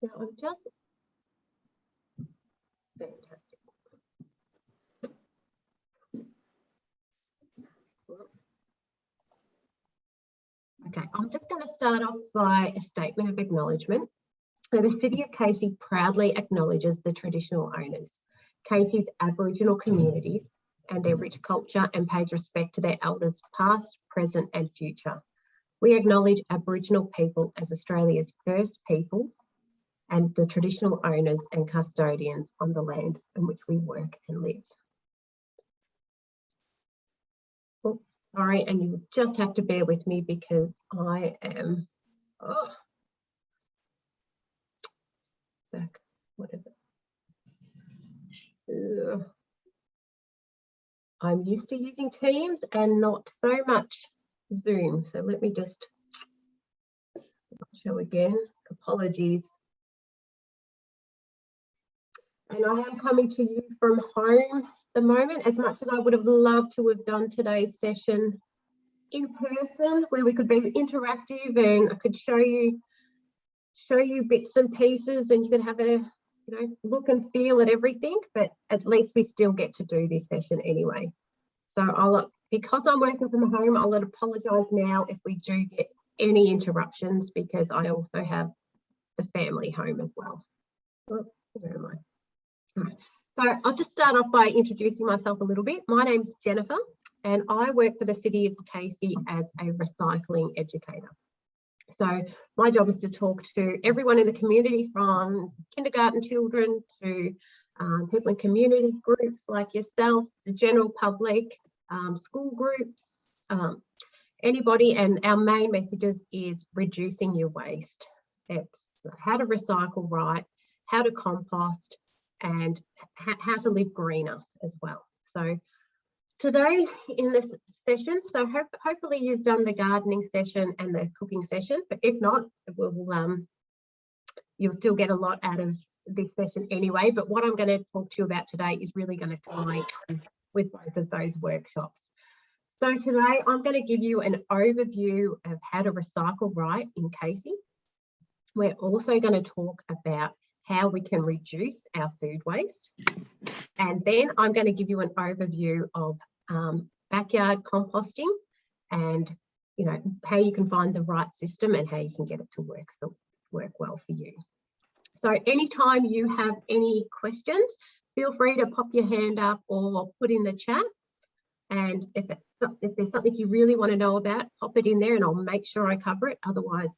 Now I'm just fantastic. Okay, I'm just going to start off by a statement of acknowledgement. So the City of Casey proudly acknowledges the traditional owners, Casey's Aboriginal communities and their rich culture, and pays respect to their elders past, present and future. We acknowledge Aboriginal people as Australia's first people and the traditional owners and custodians on the land in which we work and live. Oh, sorry, and you just have to bear with me because I am, back, whatever. I'm used to using Teams and not so much Zoom. So let me just show again. Apologies. And I am coming to you from home at the moment, as much as I would have loved to have done today's session in person, where we could be interactive and I could show you bits and pieces and you could have a look and feel at everything, but at least we still get to do this session anyway. So because I'm working from home, I'll apologise now if we do get any interruptions, because I also have the family home as well. Oh, where am I? Right. So I'll just start off by introducing myself a little bit. My name's Jennifer and I work for the City of Casey as a recycling educator. So my job is to talk to everyone in the community, from kindergarten children to people in community groups like yourselves, the general public, school groups, anybody. And our main messages is reducing your waste. It's how to recycle right, how to compost, and how to live greener as well. So today in this session, so hopefully you've done the gardening session and the cooking session, but if not, you'll still get a lot out of this session anyway. But what I'm going to talk to you about today is really going to tie in with both of those workshops. So today I'm going to give you an overview of how to recycle right in Casey. We're also going to talk about how we can reduce our food waste. And then I'm going to give you an overview of backyard composting and how you can find the right system and how you can get it to work well for you. So anytime you have any questions, feel free to pop your hand up or put in the chat. And if there's something you really want to know about, pop it in there and I'll make sure I cover it. Otherwise,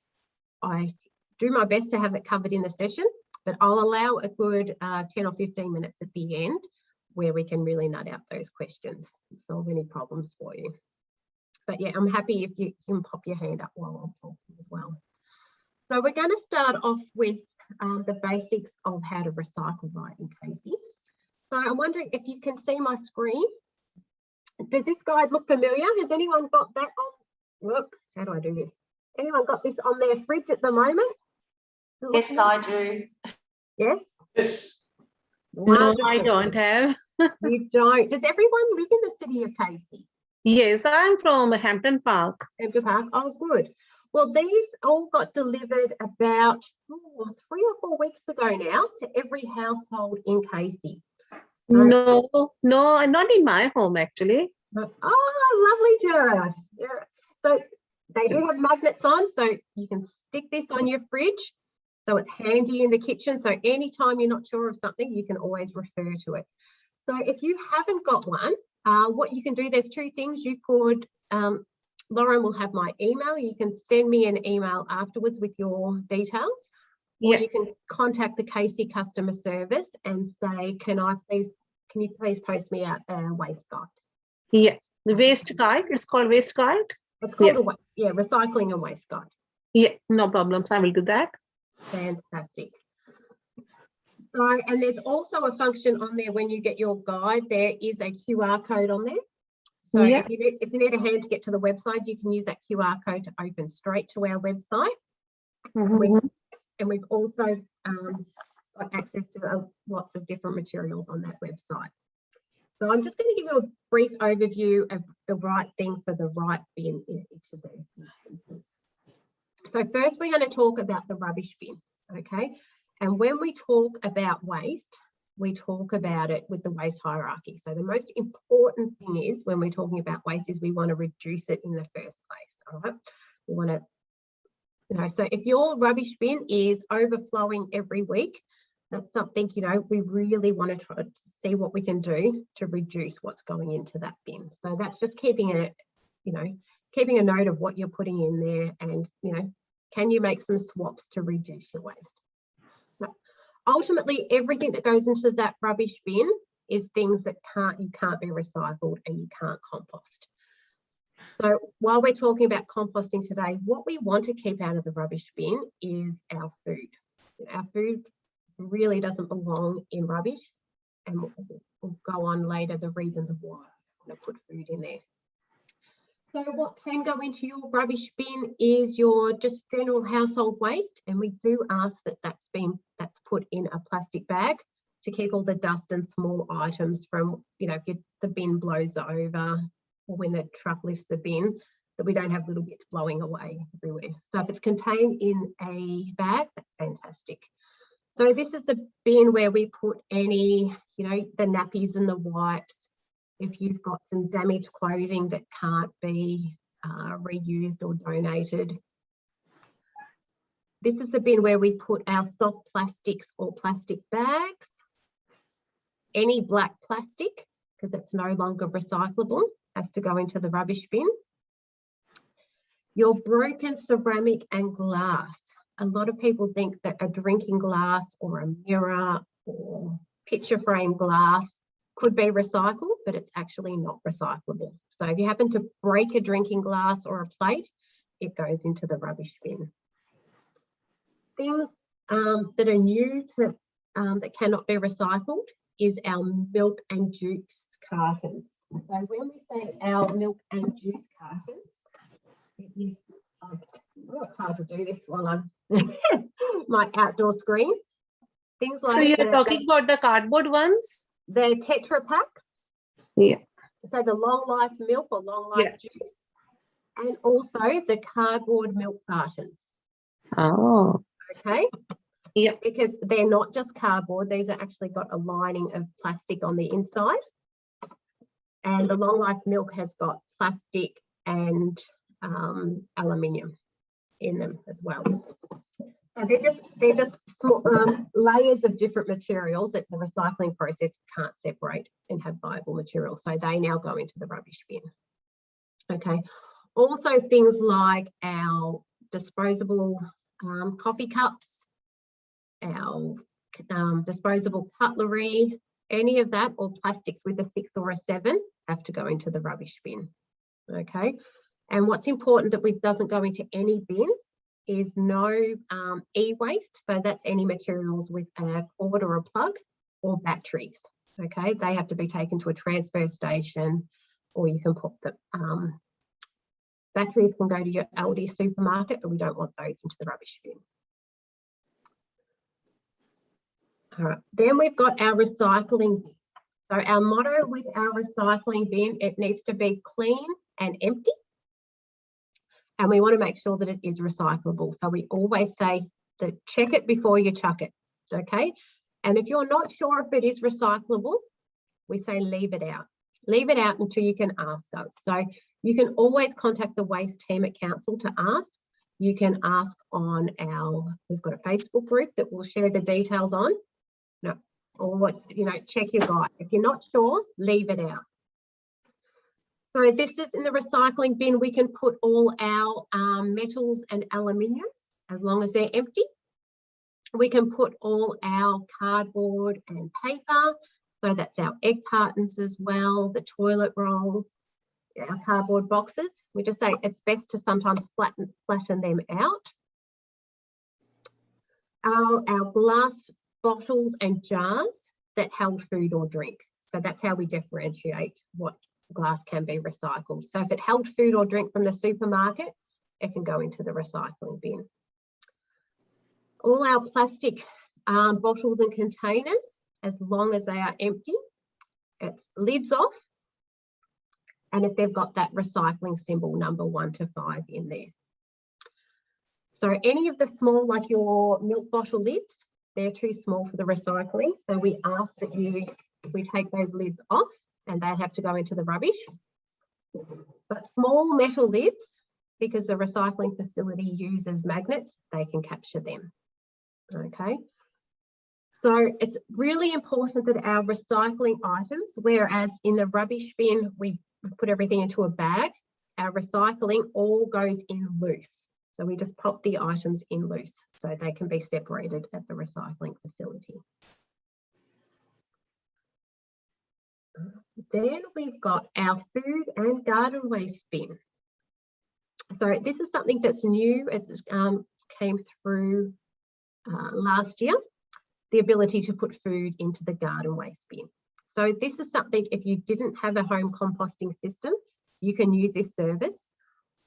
I do my best to have it covered in the session, but I'll allow a good 10 or 15 minutes at the end where we can really nut out those questions and solve any problems for you. But yeah, I'm happy if you can pop your hand up while I'm talking as well. So we're going to start off with the basics of how to recycle right in Casey. So I'm wondering if you can see my screen. Does this guide look familiar? Has anyone got that on? Whoop, how do I do this? Anyone got this on their fridge at the moment? Yes, I do. Yes? Yes. Wonderful. No, I don't have. You don't. Does everyone live in the City of Casey? Yes, I'm from Hampton Park. Hampton Park. Oh, good. Well, these all got delivered about 3 or 4 weeks ago now to every household in Casey. No, not in my home actually. Oh, lovely, Jared. Yeah. So they do have magnets on, so you can stick this on your fridge. So it's handy in the kitchen. So anytime you're not sure of something, you can always refer to it. So if you haven't got one, what you can do, there's two things. You could, Lauren will have my email. You can send me an email afterwards with your details. Or you can contact the Casey customer service and say, can you please post me out a waste guide? Yeah, the waste guide. It's called waste guide. It's called recycling and waste guide. Yeah, no problems. I will do that. Fantastic. So, and there's also a function on there when you get your guide, there is a QR code on there. So if you need a hand to get to the website, you can use that QR code to open straight to our website. And we've also got access to lots of different materials on that website. So I'm just going to give you a brief overview of the right thing for the right bin in each of those instances. So first we're going to talk about the rubbish bin, okay? And when we talk about waste, we talk about it with the waste hierarchy. So the most important thing is when we're talking about waste is we want to reduce it in the first place. All right. We want to, so if your rubbish bin is overflowing every week, that's something, we really want to try to see what we can do to reduce what's going into that bin. So that's just keeping a note of what you're putting in there and, can you make some swaps to reduce your waste? So ultimately, everything that goes into that rubbish bin is things that you can't be recycled and you can't compost. So while we're talking about composting today, what we want to keep out of the rubbish bin is our food. Our food really doesn't belong in rubbish, and we'll go on later the reasons of why I want to put food in there. So what can go into your rubbish bin is your just general household waste, and we do ask that that's put in a plastic bag to keep all the dust and small items from, if the bin blows over or when the truck lifts the bin, that we don't have little bits blowing away everywhere. So if it's contained in a bag, that's fantastic. So this is the bin where we put any, the nappies and the wipes. If you've got some damaged clothing that can't be reused or donated. This is the bin where we put our soft plastics or plastic bags. Any black plastic, because it's no longer recyclable, has to go into the rubbish bin. Your broken ceramic and glass. A lot of people think that a drinking glass or a mirror or picture frame glass could be recycled, but it's actually not recyclable. So if you happen to break a drinking glass or a plate, it goes into the rubbish bin. Things that are new to that cannot be recycled is our milk and juice cartons. So when we say our milk and juice cartons, it is, it's hard to do this while I'm my outdoor screen. Things like, so you're talking about the cardboard ones? The Tetra Packs. Yeah. So the long life milk or long life juice, and also the cardboard milk cartons. Oh. Okay. Yeah. Because they're not just cardboard; these are actually got a lining of plastic on the inside, and the long life milk has got plastic and aluminium in them as well. So they're just small, layers of different materials that the recycling process can't separate and have viable material. So they now go into the rubbish bin. Okay. Also things like our disposable coffee cups, our disposable cutlery, any of that, or plastics with a 6 or a 7 have to go into the rubbish bin. Okay. And what's important that doesn't go into any bin is no e-waste. So that's any materials with a cord or a plug or batteries. Okay, they have to be taken to a transfer station, or you can put the batteries can go to your Aldi supermarket, but we don't want those into the rubbish bin. All right, then we've got our recycling bin. So our motto with our recycling bin, it needs to be clean and empty. And we want to make sure that it is recyclable. So we always say that check it before you chuck it, okay? And if you're not sure if it is recyclable, we say leave it out. Leave it out until you can ask us. So you can always contact the waste team at council to ask. You can ask on we've got a Facebook group that we'll share the details on. No, or check your guide. If you're not sure, leave it out. So this is in the recycling bin. We can put all our metals and aluminium as long as they're empty. We can put all our cardboard and paper. So that's our egg cartons as well, the toilet rolls, our cardboard boxes. We just say it's best to sometimes flatten them out. Our glass bottles and jars that held food or drink. So that's how we differentiate what glass can be recycled. So if it held food or drink from the supermarket, it can go into the recycling bin. All our plastic bottles and containers, as long as they are empty, it's lids off, and if they've got that recycling symbol number 1 to 5 in there. So any of the small, like your milk bottle lids, they're too small for the recycling. So we ask that we take those lids off and they have to go into the rubbish. But small metal lids, because the recycling facility uses magnets, they can capture them. Okay. So it's really important that our recycling items, whereas in the rubbish bin, we put everything into a bag, our recycling all goes in loose. So we just pop the items in loose so they can be separated at the recycling facility. Then we've got our food and garden waste bin. So this is something that's new. It came through last year, the ability to put food into the garden waste bin. So this is something, if you didn't have a home composting system, you can use this service.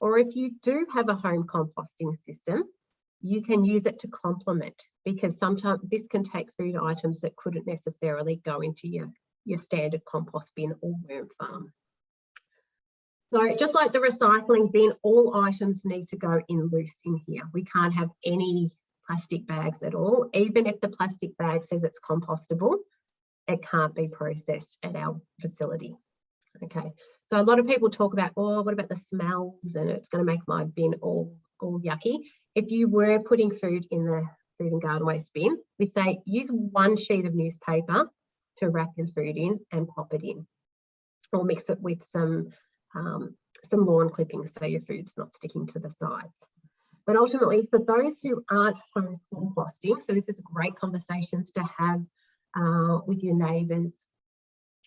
Or if you do have a home composting system, you can use it to complement, because sometimes this can take food items that couldn't necessarily go into your standard compost bin or worm farm. So just like the recycling bin, all items need to go in loose in here. We can't have any plastic bags at all. Even if the plastic bag says it's compostable, it can't be processed at our facility. Okay, so a lot of people talk about, oh, what about the smells, and it's going to make my bin all yucky. If you were putting food in the food and garden waste bin, we say use one sheet of newspaper to wrap your food in and pop it in, or mix it with some lawn clippings so your food's not sticking to the sides. But ultimately, for those who aren't home composting, so this is great conversations to have with your neighbours,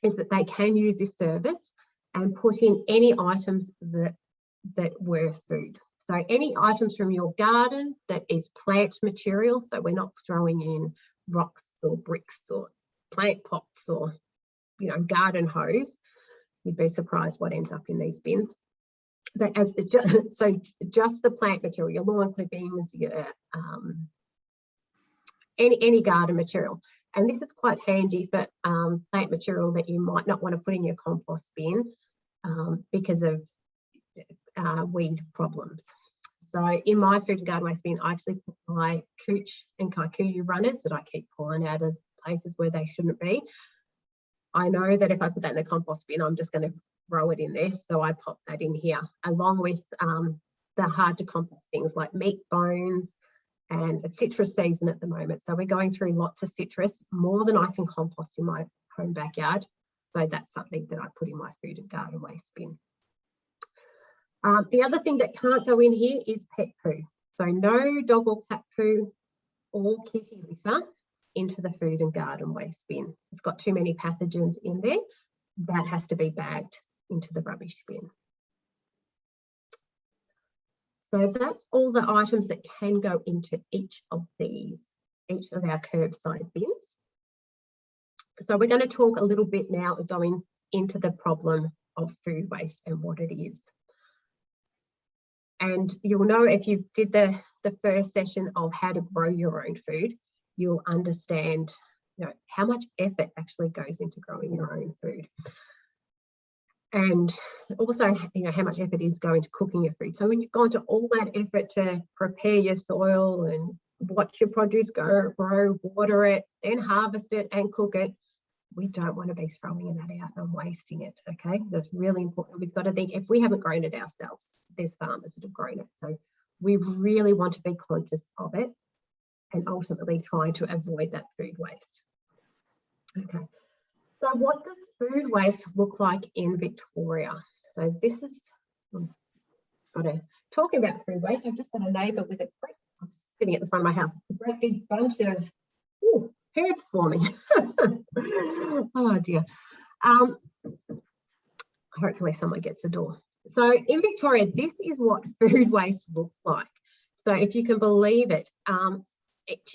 is that they can use this service and put in any items that were food. So any items from your garden that is plant material, so we're not throwing in rocks or bricks or plant pots or, you know, garden hose. You'd be surprised what ends up in these bins. But just the plant material, your lawn clippings, your any garden material. And this is quite handy for plant material that you might not want to put in your compost bin because of weed problems. So in my food and garden waste bin, I actually put my cooch and kikuyu runners that I keep pulling out of places where they shouldn't be. I know that if I put that in the compost bin, I'm just going to throw it in there. So I pop that in here, along with the hard to compost things like meat bones, and it's citrus season at the moment. So we're going through lots of citrus, more than I can compost in my home backyard. So that's something that I put in my food and garden waste bin. The other thing that can't go in here is pet poo. So no dog or cat poo or kitty litter into the food and garden waste bin. It's got too many pathogens in there. That has to be bagged into the rubbish bin. So that's all the items that can go into each of our curbside bins. So we're going to talk a little bit now going into the problem of food waste and what it is. And you'll know, if you did the first session of how to grow your own food, you'll understand, you know, how much effort actually goes into growing your own food. And also, you know, how much effort is going to cooking your food. So when you've gone to all that effort to prepare your soil and watch your produce grow, water it, then harvest it and cook it, we don't want to be throwing that out and wasting it, okay? That's really important. We've got to think, if we haven't grown it ourselves, there's farmers that have grown it. So we really want to be conscious of it and ultimately trying to avoid that food waste. Okay, so what does food waste look like in Victoria? So this is, talking about food waste, I've just got a neighbour with a great, I'm sitting at the front of my house, a great big bunch of herbs for me. Oh dear. Hopefully someone gets the door. So in Victoria, this is what food waste looks like. So if you can believe it,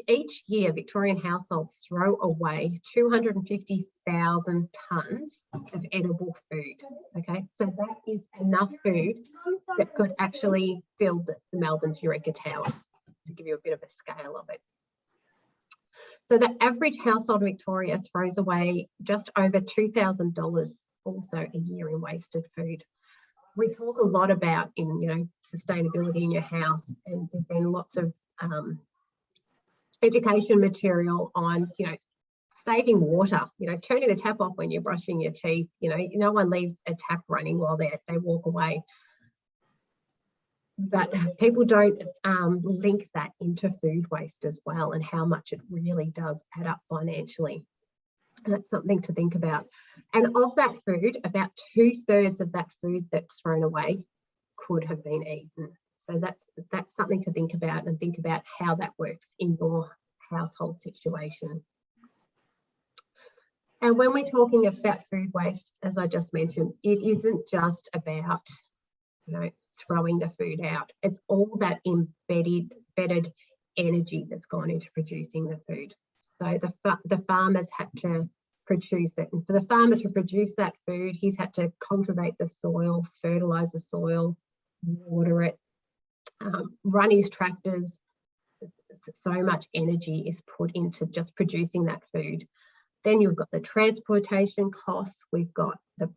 each year Victorian households throw away 250,000 tonnes of edible food. Okay, so that is enough food that could actually fill the Melbourne's Eureka Tower, to give you a bit of a scale of it. So the average household in Victoria throws away just over $2,000 also a year in wasted food. We talk a lot about sustainability in your house, and there's been lots of education material on, saving water, turning the tap off when you're brushing your teeth. No one leaves a tap running while they walk away. But people don't link that into food waste as well, and how much it really does add up financially. And that's something to think about. And of that food, about 2/3 of that food that's thrown away could have been eaten. So that's something to think about, and think about how that works in your household situation. And when we're talking about food waste, as I just mentioned, it isn't just about, throwing the food out. It's all that embedded energy that's gone into producing the food. So the farmers had to produce it. And for the farmer to produce that food, he's had to cultivate the soil, fertilise the soil, water it, run his tractors. So much energy is put into just producing that food. Then you've got the transportation costs. We've got the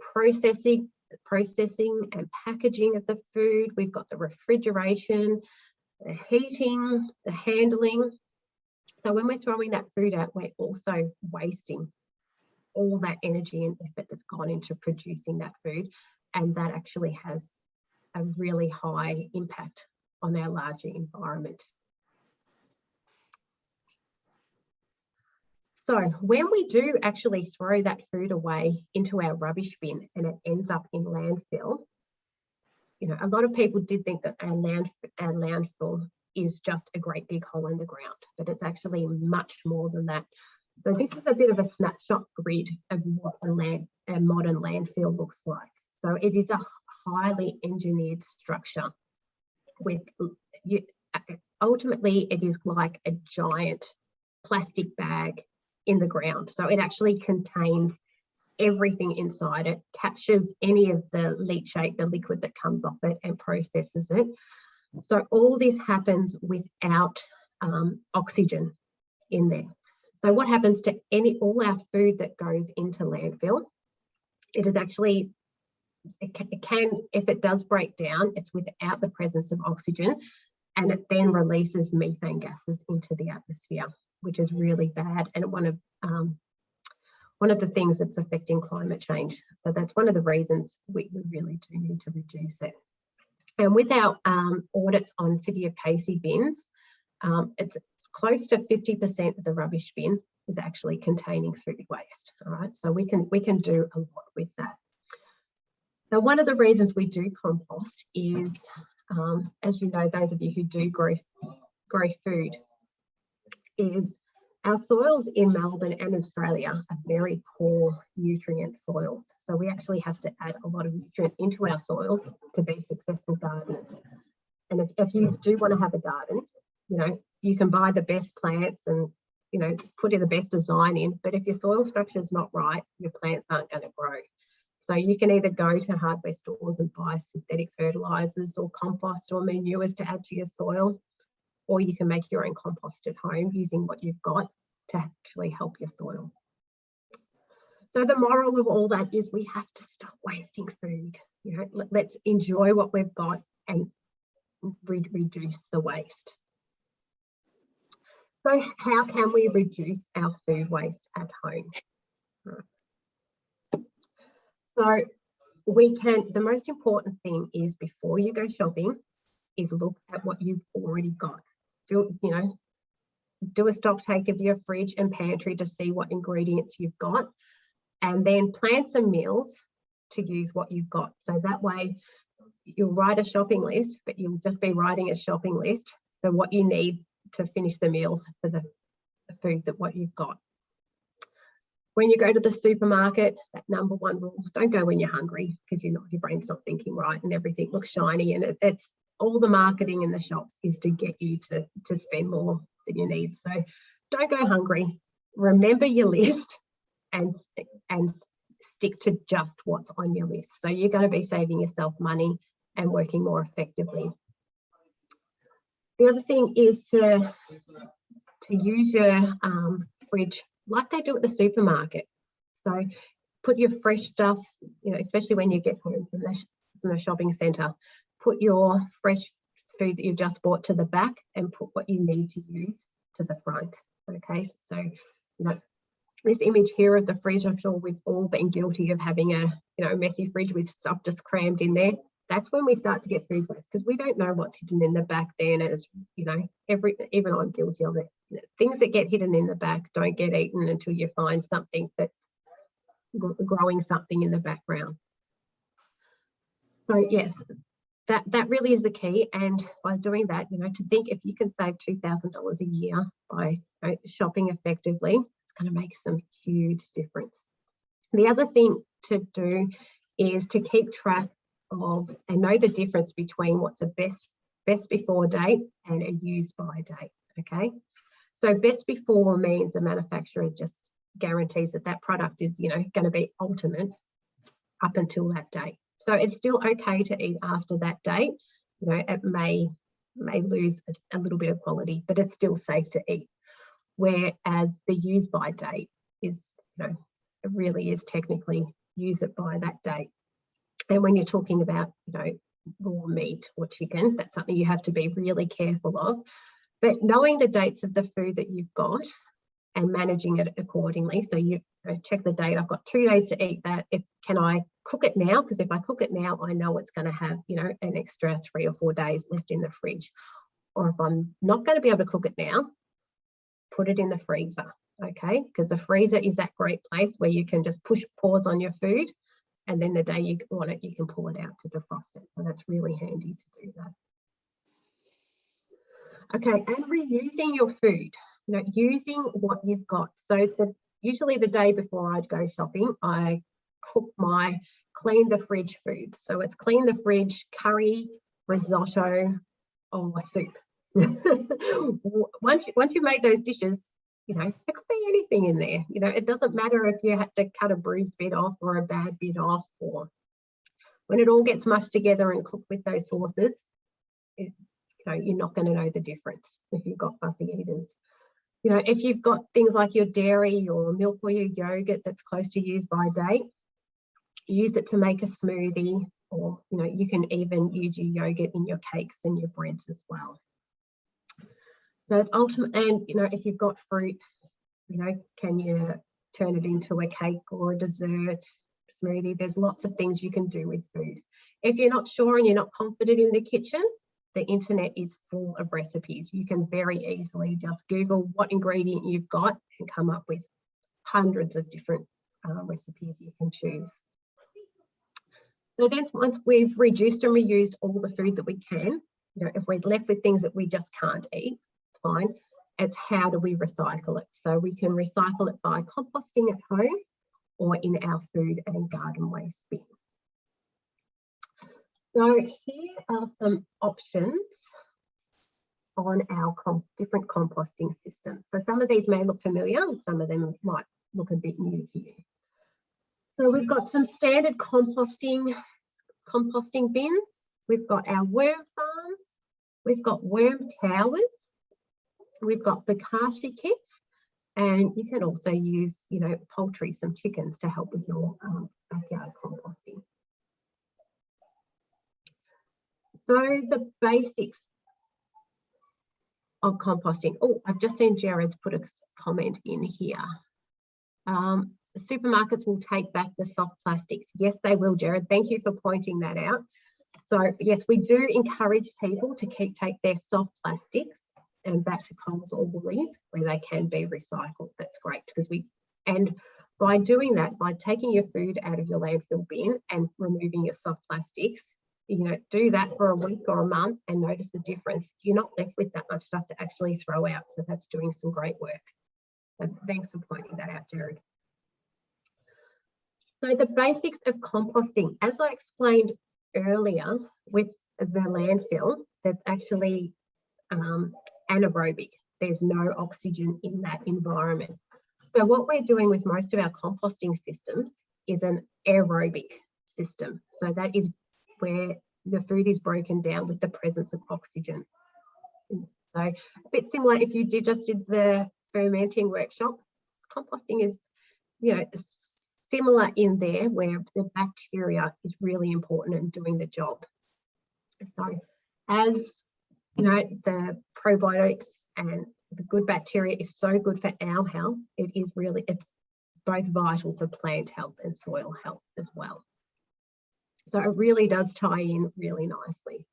processing and packaging of the food. We've got the refrigeration, the heating, the handling. So when we're throwing that food out, we're also wasting all that energy and effort that's gone into producing that food. And that actually has a really high impact on our larger environment. So when we do actually throw that food away into our rubbish bin and it ends up in landfill, a lot of people did think that our landfill is just a great big hole in the ground, but it's actually much more than that. So this is a bit of a snapshot grid of what a modern landfill looks like. So it is a highly engineered structure with, ultimately it is like a giant plastic bag in the ground. So it actually contains everything inside it, captures any of the leachate, the liquid that comes off it, and processes it. So all this happens without oxygen in there. So what happens to all our food that goes into landfill? It is actually, it can, if it does break down, it's without the presence of oxygen, and it then releases methane gases into the atmosphere, which is really bad, and one of the things that's affecting climate change. So that's one of the reasons we really do need to reduce it. And with our audits on City of Casey bins, it's close to 50% of the rubbish bin is actually containing food waste. All right, so we can do a lot with that. Now, one of the reasons we do compost is, as you know, those of you who do grow food, is our soils in Melbourne and Australia are very poor nutrient soils. So we actually have to add a lot of nutrient into our soils to be successful gardeners. And if you do want to have a garden, you can buy the best plants and, put in the best design in, but if your soil structure is not right, your plants aren't going to grow. So you can either go to hardware stores and buy synthetic fertilizers or compost or manures to add to your soil, or you can make your own compost at home using what you've got to actually help your soil. So the moral of all that is we have to stop wasting food. Let's enjoy what we've got and reduce the waste. So how can we reduce our food waste at home? So the most important thing is, before you go shopping, is look at what you've already got. Do a stock take of your fridge and pantry to see what ingredients you've got, and then plan some meals to use what you've got. So that way you'll write a shopping list, but you'll just be writing a shopping list for what you need to finish the meals for the food that what you've got. When you go to the supermarket, that number one rule, don't go when you're hungry, because your brain's not thinking right and everything looks shiny, and it's all the marketing in the shops is to get you to spend more than you need. So don't go hungry. Remember your list and stick to just what's on your list. So you're going to be saving yourself money and working more effectively. The other thing is to use your fridge like they do at the supermarket. So put your fresh stuff, especially when you get home from the shopping centre, put your fresh food that you've just bought to the back and put what you need to use to the front. Okay, so you know, this image here of the fridge, I'm sure we've all been guilty of having a messy fridge with stuff just crammed in there. That's when we start to get food waste, because we don't know what's hidden in the back then. As you know, even I'm guilty of it. Things that get hidden in the back don't get eaten until you find something that's growing something in the background. So yes, that really is the key. And by doing that, to think if you can save $2,000 a year by shopping effectively, it's going to make some huge difference. The other thing to do is to keep track of and know the difference between what's a best before date and a use by date. Okay, so best before means the manufacturer just guarantees that product is going to be ultimate up until that date. So it's still okay to eat after that date. It may lose a little bit of quality, but it's still safe to eat. Whereas the use by date is, it really is technically use it by that date. And when you're talking about, raw meat or chicken, that's something you have to be really careful of. But knowing the dates of the food that you've got and managing it accordingly. So you check the date. I've got 2 days to eat that. Can I cook it now? Because if I cook it now, I know it's going to have, an extra 3 or 4 days left in the fridge. Or if I'm not going to be able to cook it now, put it in the freezer. Okay, because the freezer is that great place where you can just push pause on your food, and then the day you want it, you can pull it out to defrost it. So that's really handy to do that. Okay, and reusing your food, using what you've got. So usually the day before I'd go shopping, I clean the fridge food. So it's clean the fridge, curry, risotto, or soup. Once you make those dishes, there could be anything in there. It doesn't matter if you had to cut a bruised bit off or a bad bit off, or when it all gets mushed together and cooked with those sauces, you're not going to know the difference if you've got fussy eaters. If you've got things like your dairy, your milk, or your yogurt that's close to use by date, use it to make a smoothie, or you can even use your yogurt in your cakes and your breads as well. So it's ultimate. And if you've got fruit, can you turn it into a cake or a dessert smoothie? There's lots of things you can do with food. If you're not sure and you're not confident in the kitchen, the internet is full of recipes. You can very easily just Google what ingredient you've got and come up with hundreds of different recipes you can choose. So then once we've reduced and reused all the food that we can, if we're left with things that we just can't eat, it's fine. It's how do we recycle it? So we can recycle it by composting at home or in our food and garden waste bin. So here are some options on our different composting systems. So some of these may look familiar and some of them might look a bit new to you. So we've got some standard composting bins. We've got our worm farms. We've got worm towers. We've got the Kashi kit. And you can also use, poultry, some chickens to help with your backyard composting. So the basics of composting. Oh, I've just seen Jared put a comment in here. Supermarkets will take back the soft plastics. Yes, they will, Jared. Thank you for pointing that out. So yes, we do encourage people to take their soft plastics and back to Coles or Woolies where they can be recycled. That's great, because and by doing that, by taking your food out of your landfill bin and removing your soft plastics, do that for a week or a month and notice the difference. You're not left with that much stuff to actually throw out. So that's doing some great work. So thanks for pointing that out, Jared. So the basics of composting, as I explained earlier with the landfill, that's actually anaerobic. There's no oxygen in that environment. So what we're doing with most of our composting systems is an aerobic system. So that is where the food is broken down with the presence of oxygen. So a bit similar if you just did the fermenting workshop. Composting is, similar in there, where the bacteria is really important in doing the job. So as the probiotics and the good bacteria is so good for our health. It's both vital for plant health and soil health as well. So it really does tie in really nicely.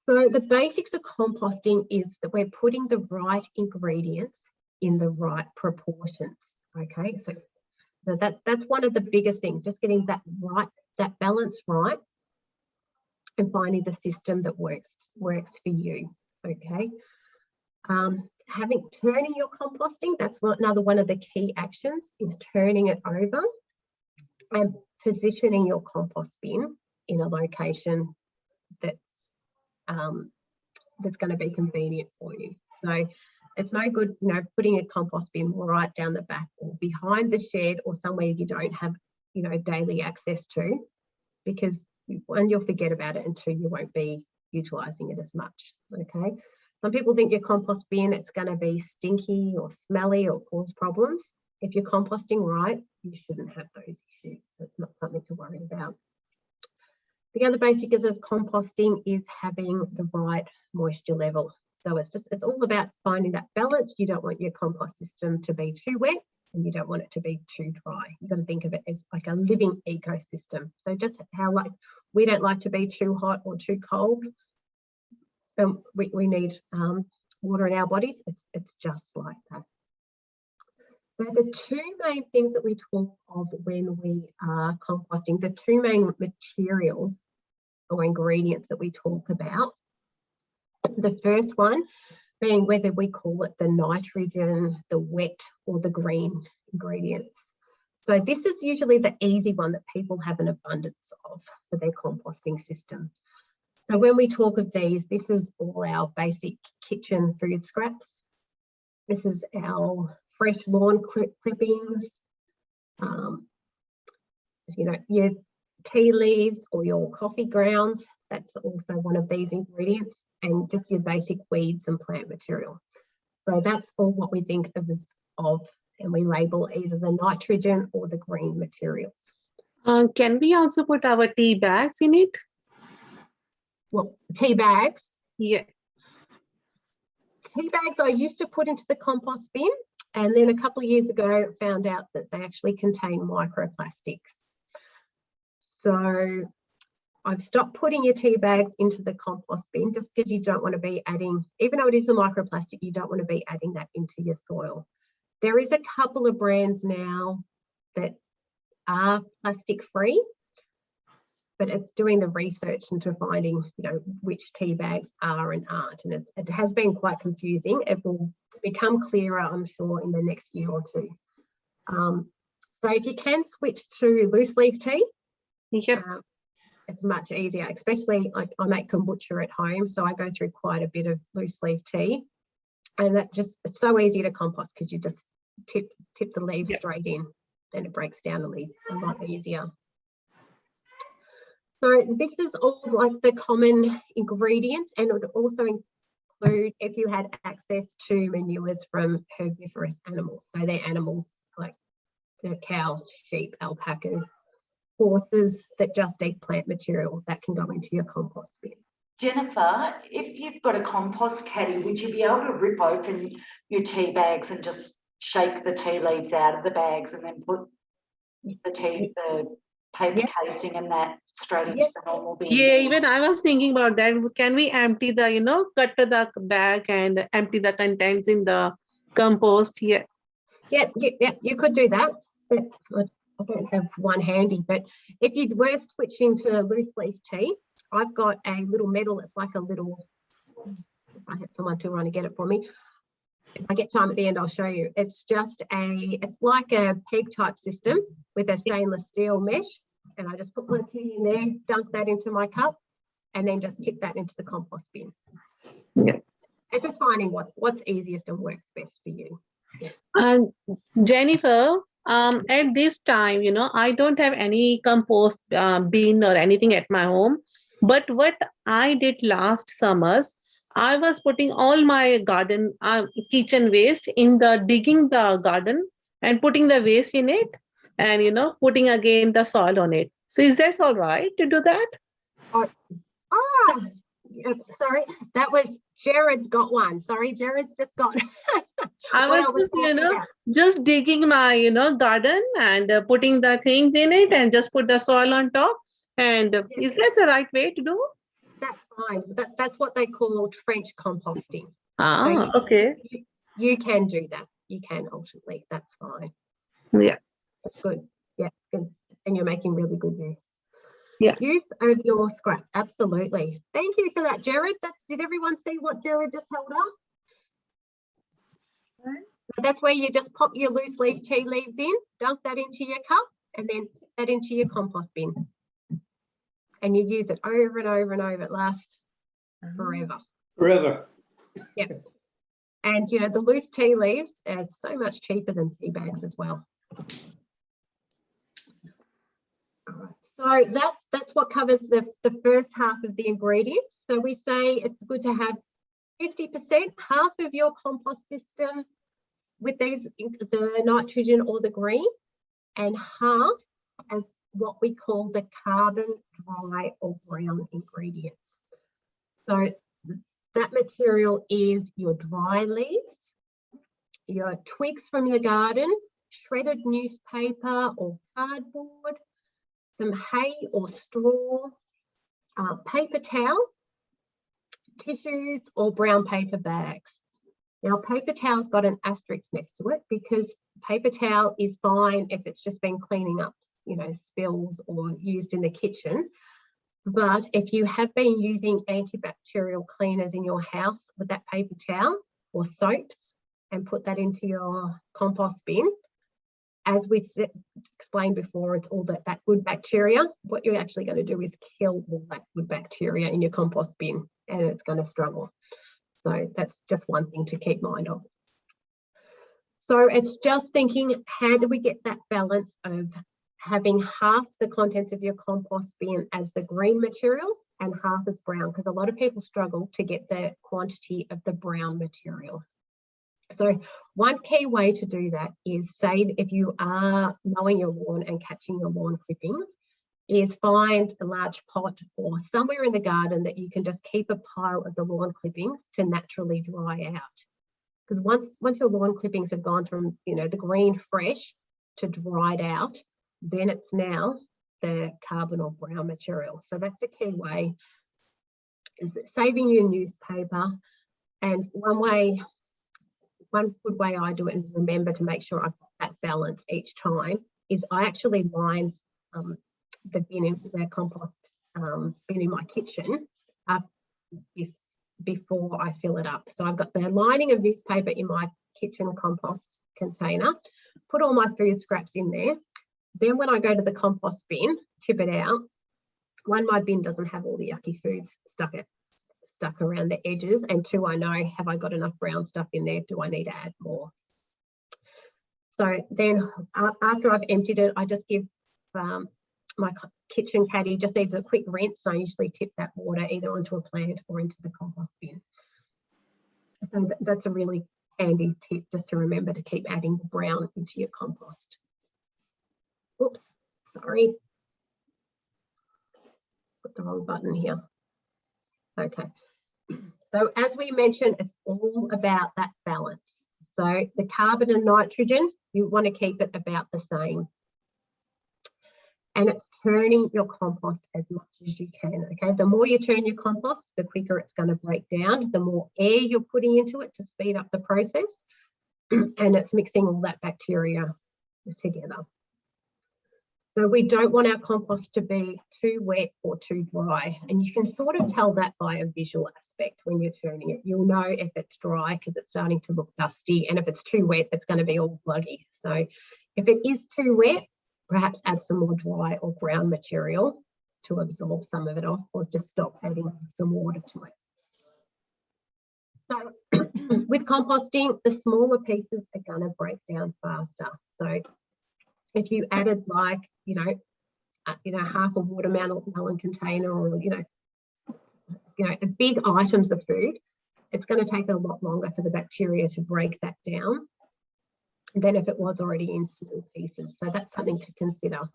So the basics of composting is that we're putting the right ingredients in the right proportions. Okay, so that's one of the biggest things, just getting that balance right and finding the system that works for you. Okay, turning your composting, that's another one of the key actions, is turning it over and positioning your compost bin in a location that's going to be convenient for you. So it's no good, putting a compost bin right down the back or behind the shed or somewhere you don't have, daily access to, because one, you'll forget about it, and two, you won't be utilising it as much. Okay. Some people think your compost bin, it's going to be stinky or smelly or cause problems. If you're composting right, you shouldn't have those issues. It's not something to worry about. The other basics of composting is having the right moisture level. So it's all about finding that balance. You don't want your compost system to be too wet and you don't want it to be too dry. You've got to think of it as like a living ecosystem. So just how we don't like to be too hot or too cold. We need water in our bodies. It's just like that. So the two main things that we talk of when we are composting, the two main materials or ingredients that we talk about, the first one being whether we call it the nitrogen, the wet or the green ingredients. So this is usually the easy one that people have an abundance of for their composting system. So when we talk of these, this is all our basic kitchen food scraps. This is our fresh lawn clippings, your tea leaves or your coffee grounds. That's also one of these ingredients, and just your basic weeds and plant material. So that's all what we think of and we label either the nitrogen or the green materials. Can we also put our tea bags in it? Well, tea bags. Yeah. Tea bags I used to put into the compost bin, and then a couple of years ago found out that they actually contain microplastics. So I've stopped putting your tea bags into the compost bin just because you don't want to be adding, even though it is a microplastic, you don't want to be adding that into your soil. There is a couple of brands now that are plastic free, but it's doing the research into finding, which tea bags are and aren't. And it has been quite confusing. It will become clearer, I'm sure, in the next year or two. So if you can switch to loose leaf tea, Yep. It's much easier, especially I make kombucha at home, so I go through quite a bit of loose leaf tea, and it's so easy to compost because you just tip the leaves straight in, then it breaks down a lot easier. So this is all like the common ingredients, and it would also include if you had access to manures from herbivorous animals. So they're animals like the cows, sheep, alpacas, horses that just eat plant material that can go into your compost bin. Jennifer, if you've got a compost caddy, would you be able to rip open your tea bags and just shake the tea leaves out of the bags and then put the paper casing and that straight into the normal bin? Yeah, even I was thinking about that. Can we empty cut the bag and empty the contents in the compost? Yeah. Yeah, you could do that. But I don't have one handy, but if you were switching to loose leaf tea, I've got a little metal. It's like a little, if I had someone to run and get it for me, if I get time at the end, I'll show you. It's like a peg type system with a stainless steel mesh. And I just put my tea in there, dunk that into my cup, and then just tip that into the compost bin. Yeah. It's just finding what's easiest and works best for you. And Jennifer, at this time, I don't have any compost bin or anything at my home. But what I did last summers, I was putting all my garden kitchen waste digging the garden and putting the waste in it, and putting again the soil on it. So is that all right to do that? Sorry, that was Jared's got one. Sorry, Jared's just got. I what was just, talking about. just digging my, garden and putting the things in it and just put the soil on top. And is that the right way to do? That's fine. That's what they call trench composting. Ah, okay. You can do that. You can ultimately. That's fine. Yeah. That's good. Yeah, good. And you're making really good use. Yeah. Use of your scrap. Absolutely. Thank you for that, Jared. Did everyone see what Jared just held up? That's where you just pop your loose leaf tea leaves in, dunk that into your cup, and then put that into your compost bin. And you use it over and over and over. It lasts forever. Forever. Yep. And the loose tea leaves are so much cheaper than tea bags as well. All right. So that's what covers the first half of the ingredients. So we say it's good to have 50%, half of your compost system with the nitrogen or the green, and half as what we call the carbon, dry or brown ingredients. So that material is your dry leaves, your twigs from your garden, shredded newspaper or cardboard, some hay or straw, paper towel, tissues or brown paper bags. Now, paper towel's got an asterisk next to it because paper towel is fine if it's just been cleaning up, spills or used in the kitchen. But if you have been using antibacterial cleaners in your house with that paper towel or soaps and put that into your compost bin, as we explained before, it's all that good bacteria. What you're actually going to do is kill all that good bacteria in your compost bin, and it's going to struggle. So that's just one thing to keep mind of. So it's just thinking, how do we get that balance of having half the contents of your compost bin as the green material and half as brown? Because a lot of people struggle to get the quantity of the brown material. So one key way to do that is, say if you are mowing your lawn and catching your lawn clippings, is find a large pot or somewhere in the garden that you can just keep a pile of the lawn clippings to naturally dry out. Because once your lawn clippings have gone from the green fresh to dried out, then it's now the carbon or brown material. So that's a key way, is saving your newspaper. And one good way I do it, and remember to make sure I've got that balance each time, is I actually line the bin in the compost bin in my kitchen before I fill it up. So I've got the lining of newspaper in my kitchen compost container, put all my food scraps in there. Then when I go to the compost bin, tip it out. One, my bin doesn't have all the yucky foods stuck around the edges, and two, I know, have I got enough brown stuff in there? Do I need to add more? So then after I've emptied it, I just give my kitchen caddy just needs a quick rinse. So I usually tip that water either onto a plant or into the compost bin. So that's a really handy tip, just to remember to keep adding the brown into your compost. Oops, sorry. Put the wrong button here. Okay. So as we mentioned, it's all about that balance. So the carbon and nitrogen, you want to keep it about the same. And it's turning your compost as much as you can, okay? The more you turn your compost, the quicker it's going to break down, the more air you're putting into it to speed up the process, and it's mixing all that bacteria together. So we don't want our compost to be too wet or too dry, and you can sort of tell that by a visual aspect when you're turning it. You'll know if it's dry because it's starting to look dusty, and if it's too wet, it's going to be all bluggy. So if it is too wet, perhaps add some more dry or brown material to absorb some of it off, or just stop adding some water to it. So with composting, the smaller pieces are going to break down faster. So if you added half a watermelon container, or big items of food, it's going to take a lot longer for the bacteria to break that down than if it was already in small pieces. So that's something to consider.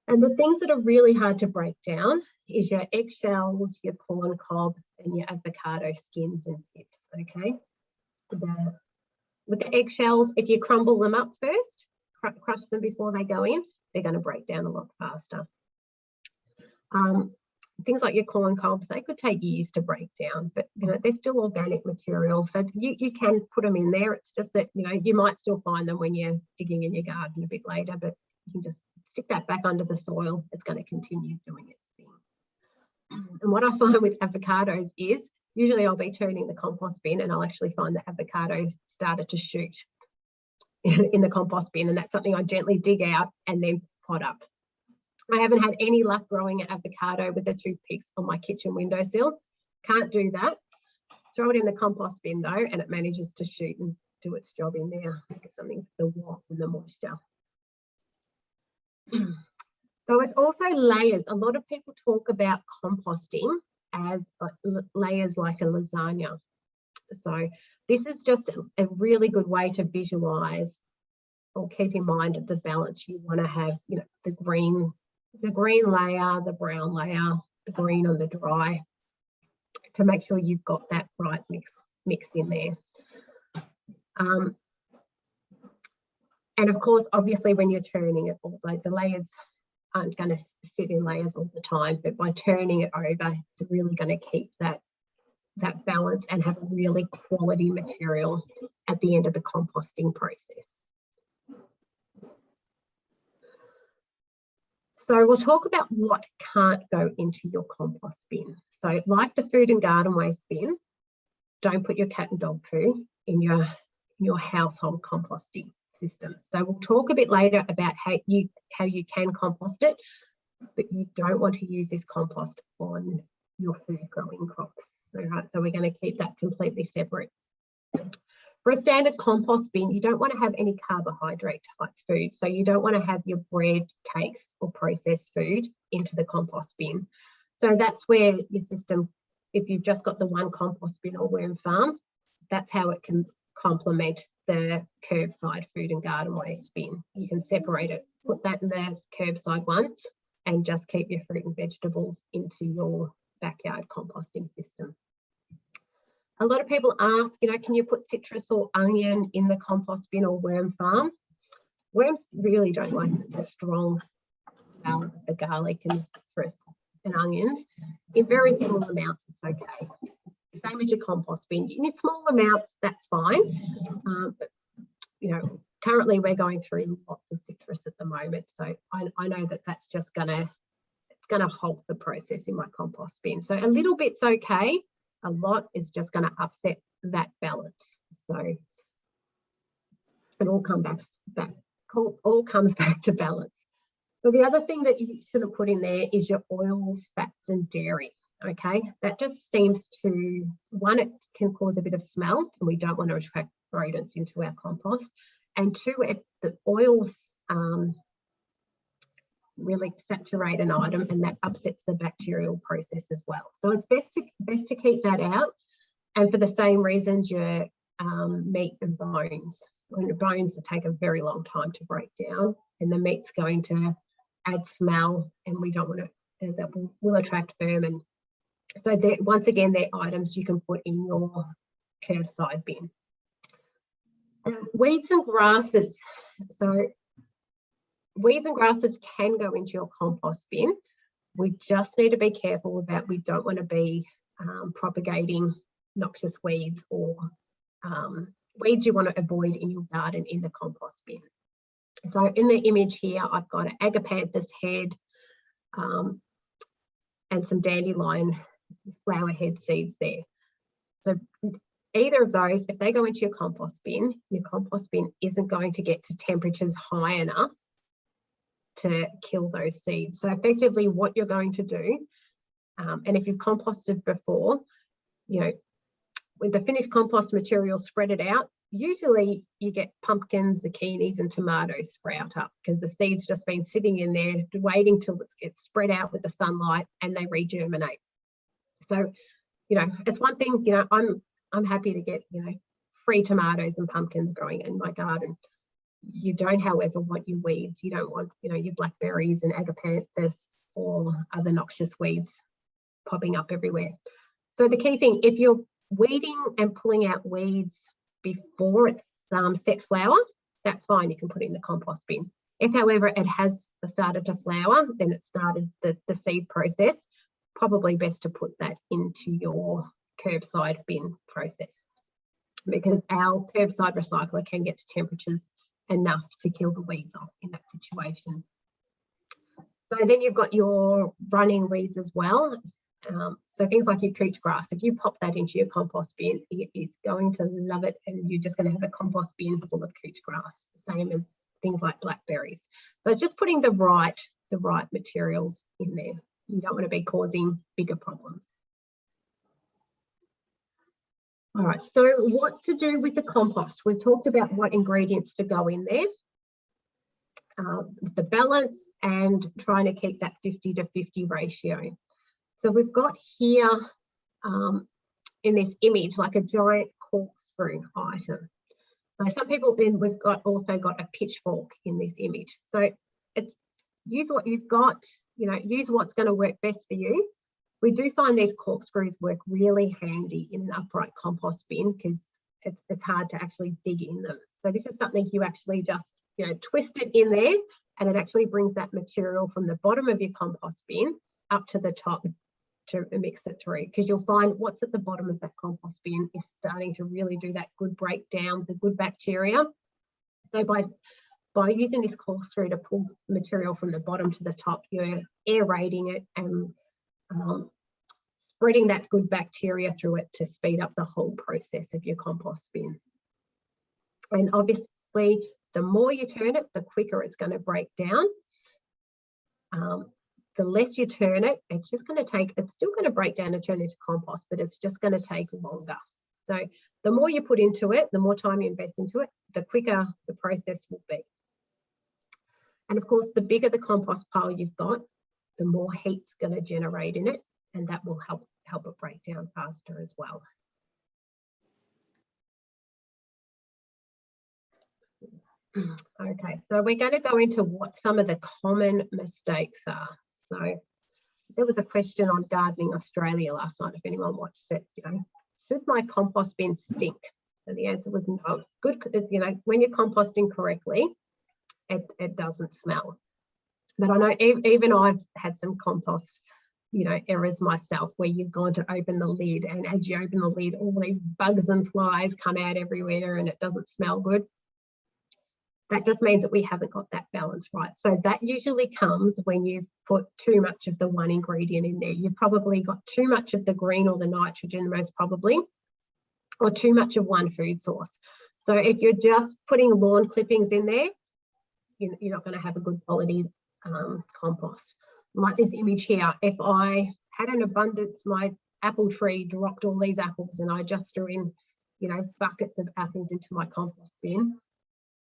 And the things that are really hard to break down is your eggshells, your corn cobs, and your avocado skins and pips, okay? With the eggshells, if you crumble them up first, crush them before they go in, they're going to break down a lot faster. Things like your corn cobs, they could take years to break down, but you know, they're still organic material, so you can put them in there. It's just that, you know, you might still find them when you're digging in your garden a bit later, but you can just stick that back under the soil. It's going to continue doing its thing. And what I find with avocados is usually I'll be turning the compost bin and I'll actually find the avocados started to shoot in the compost bin, and that's something I gently dig out and then pot up. I haven't had any luck growing an avocado with the toothpicks on my kitchen windowsill. Can't do that. Throw it in the compost bin though, and it manages to shoot and do its job in there. Make it something for the warmth and the moisture. So it's also layers. A lot of people talk about composting as layers like a lasagna. So this is just a really good way to visualize or keep in mind the balance you want to have, you know, the green layer, the brown layer, the green on the dry, to make sure you've got that right mix in there. And of course, obviously, when you're turning it, the layers aren't going to sit in layers all the time, but by turning it over, it's really going to keep that balance and have a really quality material at the end of the composting process. So we'll talk about what can't go into your compost bin. So like the food and garden waste bin, don't put your cat and dog poo in your household composting system. So we'll talk a bit later about how you can compost it, but you don't want to use this compost on your food growing crops. All right, so we're going to keep that completely separate. For a standard compost bin, you don't want to have any carbohydrate type food. So you don't want to have your bread, cakes or processed food into the compost bin. So that's where your system, if you've just got the one compost bin or worm farm, that's how it can complement the curbside food and garden waste bin. You can separate it, put that in the curbside one, and just keep your fruit and vegetables into your backyard composting system. A lot of people ask, you know, can you put citrus or onion in the compost bin or worm farm? Worms really don't like the strong smell of the garlic and citrus and onions. In very small amounts, it's okay. It's the same as your compost bin. In small amounts, that's fine. But, you know, currently we're going through lots of citrus at the moment. So I know that that's just gonna halt the process in my compost bin. So a little bit's okay. A lot is just going to upset that balance. So it all comes back to balance. So the other thing that you shouldn't put in there is your oils, fats and dairy. Okay, that just seems to, one, it can cause a bit of smell and we don't want to attract rodents into our compost. And two, the oils really saturate an item and that upsets the bacterial process as well. So it's best to keep that out. And for the same reasons, your meat and bones. When the bones take a very long time to break down, and the meat's going to add smell, and we don't want to, that will attract vermin. So once again, they're items you can put in your curbside bin. Weeds and grasses. So weeds and grasses can go into your compost bin. We just need to be careful about, we don't want to be propagating noxious weeds or weeds you want to avoid in your garden in the compost bin. So in the image here, I've got an agapanthus head and some dandelion flower head seeds there. So either of those, if they go into your compost bin isn't going to get to temperatures high enough to kill those seeds. So effectively what you're going to do, and if you've composted before, you know, with the finished compost material, spread it out. Usually you get pumpkins, zucchinis and tomatoes sprout up because the seed's just been sitting in there waiting till it gets spread out with the sunlight and they regerminate. So, you know, it's one thing, you know, I'm happy to get, you know, free tomatoes and pumpkins growing in my garden. You don't, however, want your weeds. You don't want, you know, your blackberries and agapanthus or other noxious weeds popping up everywhere. So the key thing, if you're weeding and pulling out weeds before it's set flower, that's fine, you can put it in the compost bin. If, however, it has started to flower, then it started the seed process, probably best to put that into your curbside bin process, because our curbside recycler can get to temperatures enough to kill the weeds off in that situation. So then you've got your running weeds as well. So things like your couch grass, if you pop that into your compost bin, it is going to love it, and you're just going to have a compost bin full of couch grass, same as things like blackberries. So just putting the right materials in there. You don't want to be causing bigger problems. All right, so what to do with the compost? We've talked about what ingredients to go in there, the balance, and trying to keep that 50-50 ratio. So we've got here in this image like a giant corkscrew item. So some people, then we've also got a pitchfork in this image. So it's use what you've got, use what's going to work best for you. We do find these corkscrews work really handy in an upright compost bin because it's hard to actually dig in them. So this is something you actually just twist it in there, and it actually brings that material from the bottom of your compost bin up to the top to mix it through, because you'll find what's at the bottom of that compost bin is starting to really do that good breakdown, the good bacteria. So by using this corkscrew to pull material from the bottom to the top, you're aerating it and spreading that good bacteria through it to speed up the whole process of your compost bin. And obviously, the more you turn it, the quicker it's going to break down. The less you turn it, it's still going to break down and turn into compost, but it's just going to take longer. So the more you put into it, the more time you invest into it, the quicker the process will be. And of course, the bigger the compost pile you've got, the more heat's going to generate in it, and that will help it break down faster as well. Okay, so we're going to go into what some of the common mistakes are. So there was a question on Gardening Australia last night, if anyone watched it, should my compost bin stink? And the answer was no. Good, when you're composting correctly, it doesn't smell. But I know even I've had some compost, errors myself, where you've gone to open the lid, and as you open the lid, all these bugs and flies come out everywhere and it doesn't smell good. That just means that we haven't got that balance right. So that usually comes when you've put too much of the one ingredient in there. You've probably got too much of the green or the nitrogen, most probably, or too much of one food source. So if you're just putting lawn clippings in there, you're not going to have a good quality compost. Like this image here, if I had an abundance, my apple tree dropped all these apples and I just threw in, buckets of apples into my compost bin,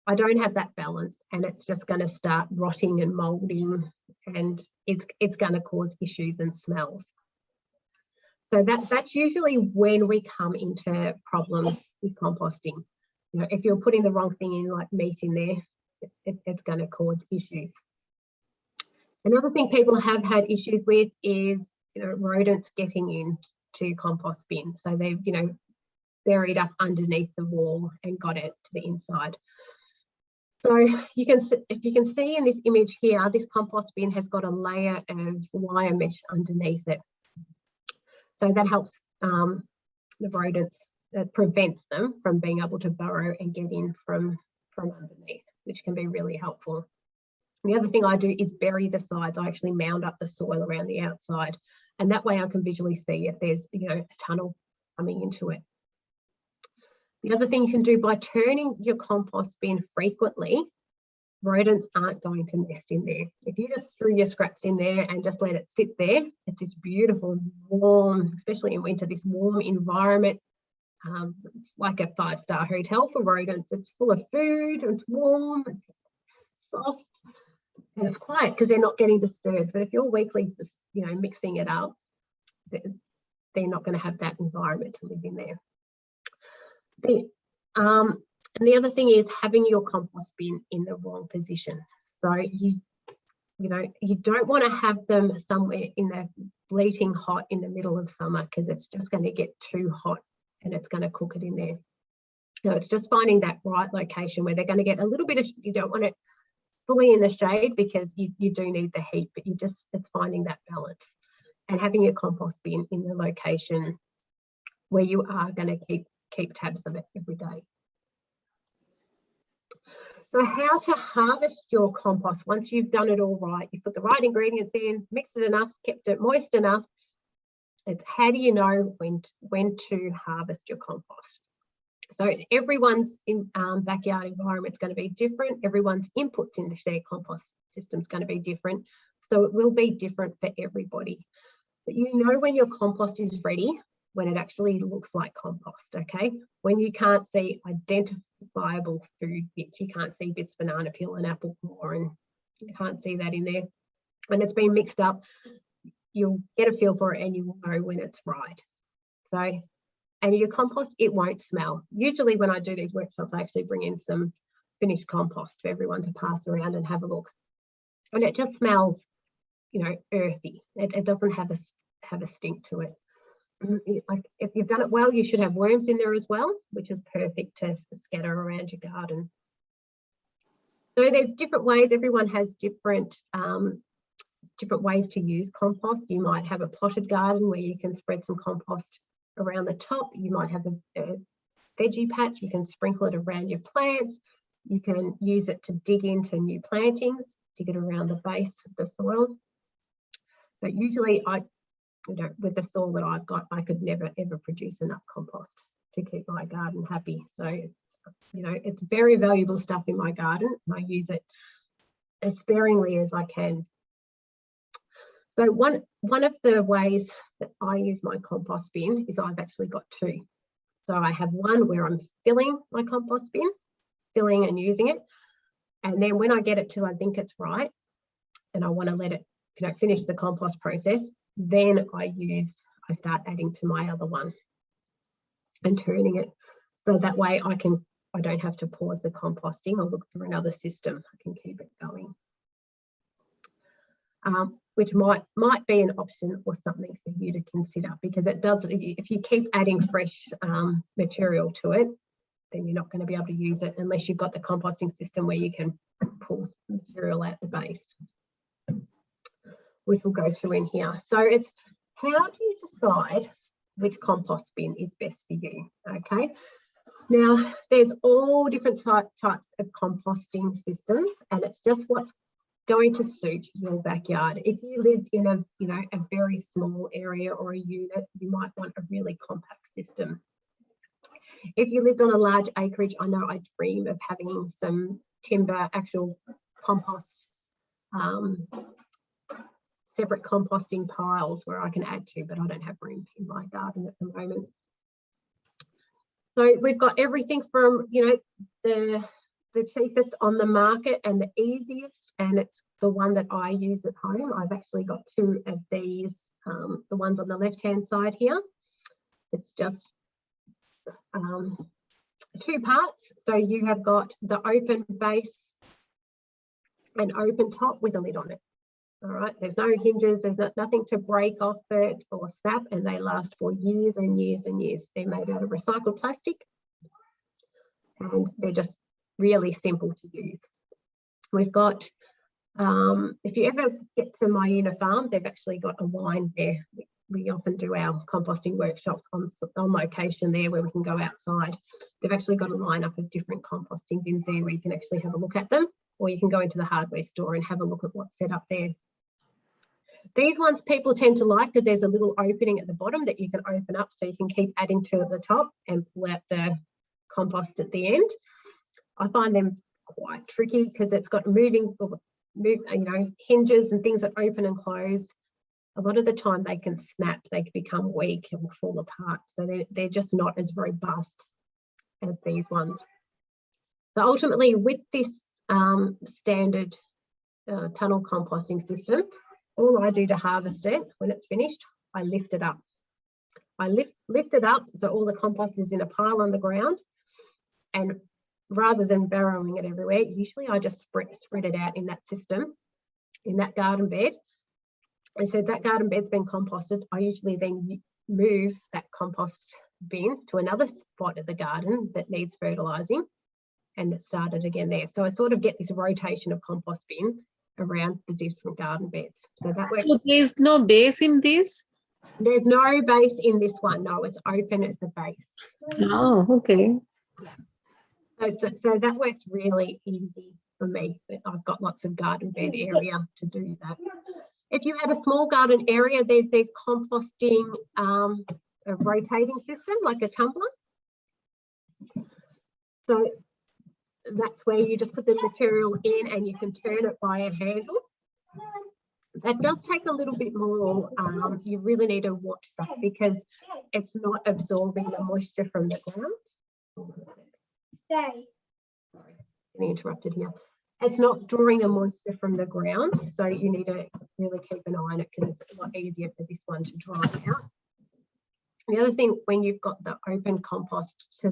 I don't have that balance, and it's just going to start rotting and moulding, and it's going to cause issues and smells. So that's usually when we come into problems with composting. If you're putting the wrong thing in, like meat in there, it's going to cause issues. Another thing people have had issues with is rodents getting into compost bins. So they've buried up underneath the wall and got it to the inside. So if you can see in this image here, this compost bin has got a layer of wire mesh underneath it. So that helps the rodents, that prevents them from being able to burrow and get in from underneath, which can be really helpful. The other thing I do is bury the sides. I actually mound up the soil around the outside, and that way I can visually see if there's a tunnel coming into it. The other thing you can do, by turning your compost bin frequently, rodents aren't going to nest in there. If you just threw your scraps in there and just let it sit there, it's this beautiful, warm, especially in winter, this warm environment. It's like a 5-star hotel for rodents. It's full of food, it's warm, it's soft, and it's quiet because they're not getting disturbed. But if you're weekly, mixing it up, they're not going to have that environment to live in there. And the other thing is having your compost bin in the wrong position. So you know, you don't want to have them somewhere in the bleating hot in the middle of summer, because it's just going to get too hot and it's going to cook it in there. So it's just finding that right location where they're going to get a little bit of, you don't want it fully in the shade because you do need the heat, but it's finding that balance and having your compost bin in the location where you are going to keep tabs of it every day. So how to harvest your compost once you've done it all right, you've put the right ingredients in, mixed it enough, kept it moist enough. It's how do you know when to harvest your compost? So everyone's backyard environment is going to be different. Everyone's inputs into their compost system is going to be different. So it will be different for everybody. But you know when your compost is ready, when it actually looks like compost, okay? When you can't see identifiable food bits, you can't see this banana peel and apple core, and you can't see that in there. When it's been mixed up, you'll get a feel for it and you will know when it's right. So, and your compost, it won't smell. Usually when I do these workshops, I actually bring in some finished compost for everyone to pass around and have a look. And it just smells, you know, earthy. It doesn't have a stink to it. Like if you've done it well, you should have worms in there as well, which is perfect to scatter around your garden. So there's different ways. Everyone has different ways to use compost. You might have a potted garden where you can spread some compost around the top. You might have a veggie patch. You can sprinkle it around your plants. You can use it to dig into new plantings, dig it around the base of the soil. But usually with the soil that I've got, I could never ever produce enough compost to keep my garden happy. So it's very valuable stuff in my garden, and I use it as sparingly as I can. So one of the ways that I use my compost bin is I've actually got two. So I have one where I'm filling my compost bin, filling and using it, and then when I get it to I think it's right, and I want to let it finish the compost process, then I start adding to my other one and turning it, so that way I don't have to pause the composting or look for another system. I can keep it going, which might be an option or something for you to consider, because it does, if you keep adding fresh material to it, then you're not going to be able to use it unless you've got the composting system where you can pull material out the base, which we'll go through in here. So it's how do you decide which compost bin is best for you, okay? Now, there's all different types of composting systems, and it's just what's going to suit your backyard. If you live in a very small area or a unit, you might want a really compact system. If you lived on a large acreage, I know I dream of having some timber, actual compost, separate composting piles where I can add to, but I don't have room in my garden at the moment. So we've got everything from, the cheapest on the market and the easiest, and it's the one that I use at home. I've actually got two of these, the ones on the left-hand side here. It's just two parts. So you have got the open base and open top with a lid on it. All right, there's no hinges, there's nothing to break off it or snap, and they last for years and years and years. They're made out of recycled plastic, and they're just really simple to use. We've got, if you ever get to my Una farm, they've actually got a line there. We often do our composting workshops on location there where we can go outside. They've actually got a lineup of different composting bins there where you can actually have a look at them, or you can go into the hardware store and have a look at what's set up there. These ones people tend to like because there's a little opening at the bottom that you can open up so you can keep adding to at the top and pull out the compost at the end. I find them quite tricky because it's got hinges and things that open and close. A lot of the time they can snap, they can become weak and will fall apart. So they're just not as robust as these ones. So ultimately with this standard tunnel composting system, all I do to harvest it when it's finished, I lift it up. I lift it up so all the compost is in a pile on the ground, and rather than barrowing it everywhere, usually I just spread it out in that system in that garden bed. And so that garden bed's been composted. I usually then move that compost bin to another spot of the garden that needs fertilising, and it started again there. So I sort of get this rotation of compost bin around the different garden beds. So that works. So there's no base in this? There's no base in this one. No, it's open at the base. Oh, okay. So that works really easy for me. I've got lots of garden bed area to do that. If you have a small garden area, there's these composting a rotating system like a tumbler. So that's where you just put the material in and you can turn it by a handle. That does take a little bit more. You really need to watch that because it's not absorbing the moisture from the ground. Sorry, getting interrupted here. It's not drawing the moisture from the ground, so you need to really keep an eye on it because it's a lot easier for this one to dry out. The other thing, when you've got the open compost to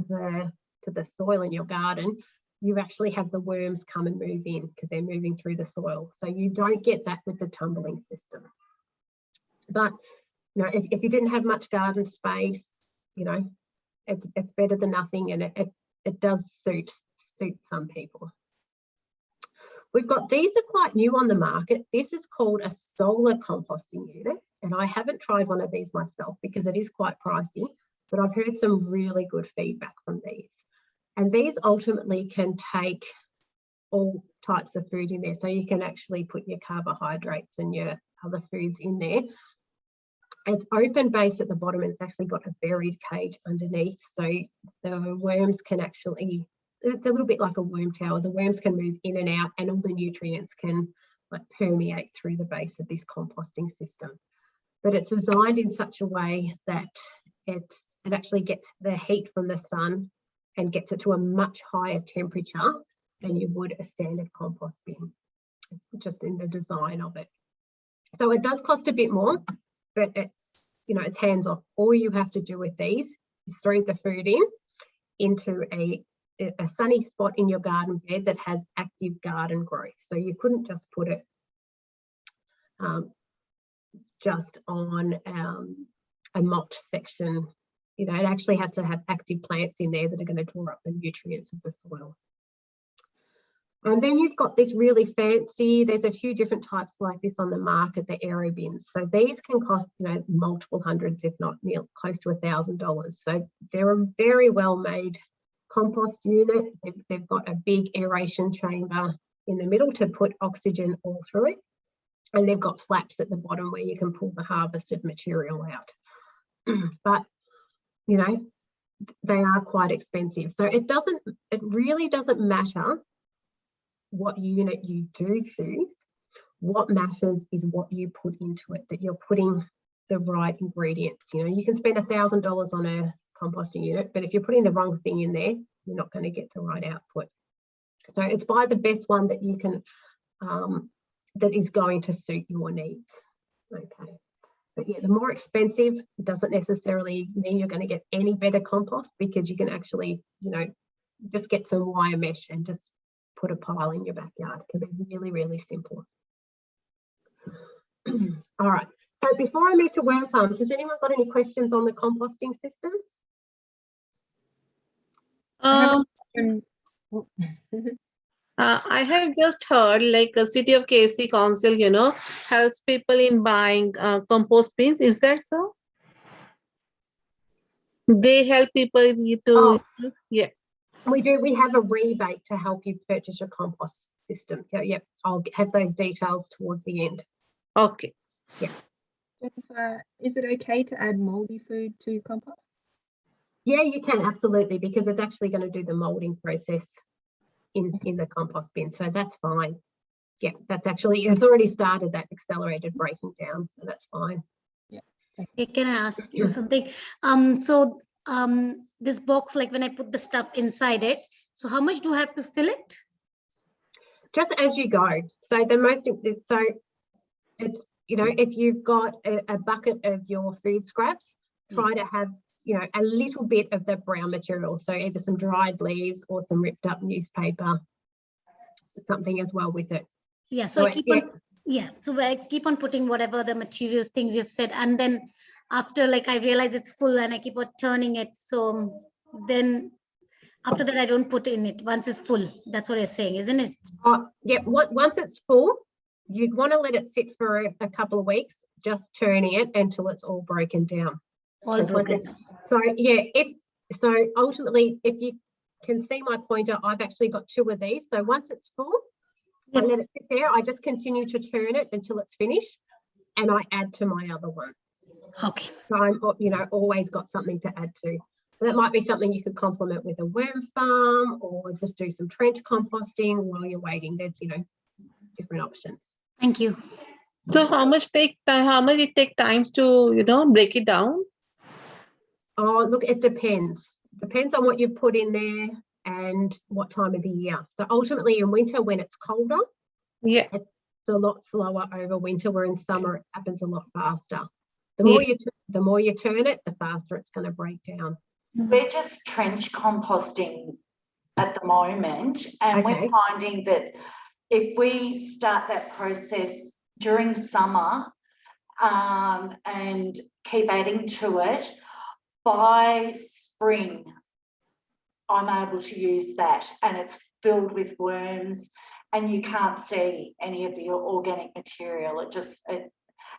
the soil in your garden, you actually have the worms come and move in because they're moving through the soil. So you don't get that with the tumbling system. But you know, if you didn't have much garden space, you know, it's better than nothing, and it does suit some people. We've got, these are quite new on the market. This is called a solar composting unit, and I haven't tried one of these myself because it is quite pricey, but I've heard some really good feedback from these. And these ultimately can take all types of food in there. So you can actually put your carbohydrates and your other foods in there. It's open base at the bottom, and it's actually got a buried cage underneath. So the worms can actually, it's a little bit like a worm tower. The worms can move in and out, and all the nutrients can like permeate through the base of this composting system. But it's designed in such a way that it actually gets the heat from the sun and gets it to a much higher temperature than you would a standard compost bin, just in the design of it. So it does cost a bit more, but it's, you know, it's hands off. All you have to do with these is throw the food into a sunny spot in your garden bed that has active garden growth. So you couldn't just put it just on a mulch section. You know, it actually has to have active plants in there that are going to draw up the nutrients of the soil. And then you've got this really fancy, there's a few different types like this on the market, the aero bins. So these can cost, you know, multiple hundreds, if not near close to $1,000. So they're a very well made compost unit. They've got a big aeration chamber in the middle to put oxygen all through it. And they've got flaps at the bottom where you can pull the harvested material out. But, you know, they are quite expensive. So it really doesn't matter what unit you do choose. What matters is what you put into it, that you're putting the right ingredients. You know, you can spend $1,000 on a composting unit, but if you're putting the wrong thing in there, you're not going to get the right output. So it's buy the best one that you can, that is going to suit your needs. Okay. But yeah, the more expensive doesn't necessarily mean you're going to get any better compost, because you can actually, you know, just get some wire mesh and just put a pile in your backyard. It can be really, really simple. All right. So before I move to worm farms, has anyone got any questions on the composting systems? I have just heard like a City of KC Council, you know, helps people in buying compost bins. Is that so? They help people to, yeah. We do. We have a rebate to help you purchase your compost system. So, yep, I'll have those details towards the end. Okay. Yeah. Jennifer, is it okay to add mouldy food to compost? Yeah, you can, absolutely, because it's actually going to do the moulding process in the compost bin. So that's fine. Yeah, that's actually, it's already started that accelerated breaking down. So that's fine. Yeah. Okay, can I ask you something? This box, like when I put the stuff inside it, so how much do I have to fill it? Just as you go. So it's, you know, if you've got a bucket of your food scraps, try to have, you know, a little bit of the brown material. So either some dried leaves or some ripped up newspaper, something as well with it. Yeah, so I keep on Yeah, so I keep on putting whatever the materials, things you've said, and then after like I realize it's full and I keep on turning it. So then after that I don't put in it once it's full. That's what you're saying, isn't it? Yeah, once it's full, you'd want to let it sit for a couple of weeks, just turning it until it's all broken down. All Because once broken. So yeah, ultimately, if you can see my pointer, I've actually got 2 of these. So once it's full, I Yep. let it sit there. I just continue to turn it until it's finished, and I add to my other one. Okay. So I'm, always got something to add to. So that might be something you could complement with a worm farm, or just do some trench composting while you're waiting. There's, different options. Thank you. So how much it take times to, break it down? Oh, look, it depends. Depends on what you put in there and what time of the year. So ultimately in winter, when it's colder, Yeah. it's a lot slower over winter, where in summer it happens a lot faster. The Yeah. more you turn it, the faster it's going to break down. We're just trench composting at the moment, and Okay. we're finding that if we start that process during summer and keep adding to it, by spring, I'm able to use that, and it's filled with worms, and you can't see any of the organic material.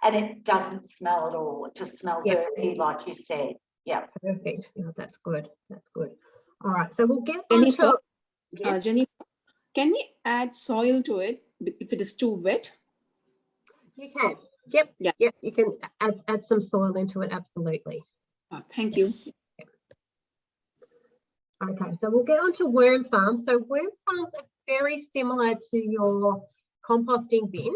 And it doesn't smell at all. It just smells Yep. earthy, like you said. Yeah. Perfect. Yeah, that's good. That's good. All right. So we'll get Jennifer, on to... Yes, Jennifer, can we add soil to it if it is too wet? you can. Yep. Yeah. Yep. You can add some soil into it. Absolutely. Thank you. Okay, so we'll get on to worm farms. So worm farms are very similar to your composting bin.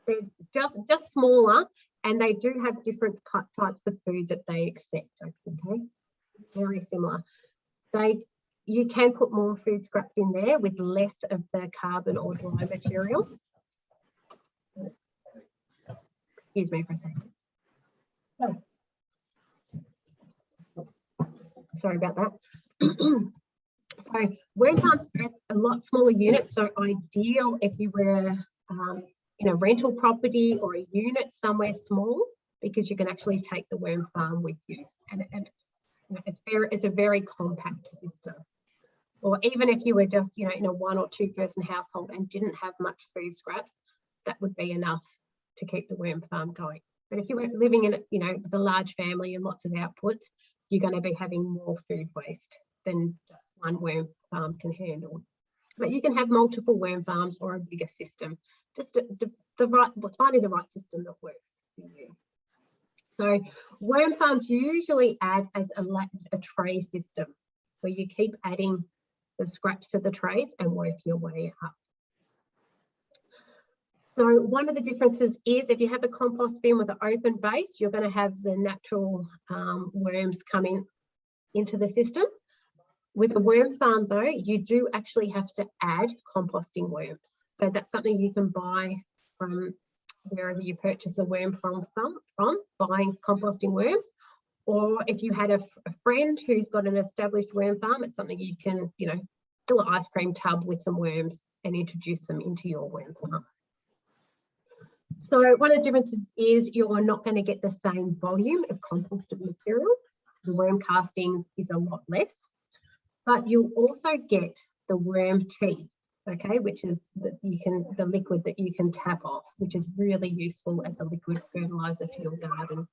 They're just smaller, and they do have different types of food that they accept. Okay, very similar. You can put more food scraps in there with less of the carbon or dry material. Excuse me for a second. Sorry about that. So worm farms are a lot smaller units, so ideal if you were in a rental property or a unit somewhere small, because you can actually take the worm farm with you, and it's a very compact system. Or even if you were just in a 1 or 2 person household and didn't have much food scraps, that would be enough to keep the worm farm going. But if you were living in with a large family and lots of outputs, you're going to be having more food waste than just one worm farm can handle. But you can have multiple worm farms or a bigger system, just finding the right system that works for you. So worm farms usually add as a tray system, where you keep adding the scraps to the trays and work your way up. So one of the differences is, if you have a compost bin with an open base, you're going to have the natural worms coming into the system. With a worm farm though, you do actually have to add composting worms. So that's something you can buy from wherever you purchase the worm from buying composting worms. Or if you had a friend who's got an established worm farm, it's something you can, fill an ice cream tub with some worms and introduce them into your worm farm. So one of the differences is you're not going to get the same volume of composted material. The worm casting is a lot less, but you'll also get the worm tea, okay, which is the liquid that you can tap off, which is really useful as a liquid fertilizer for your garden.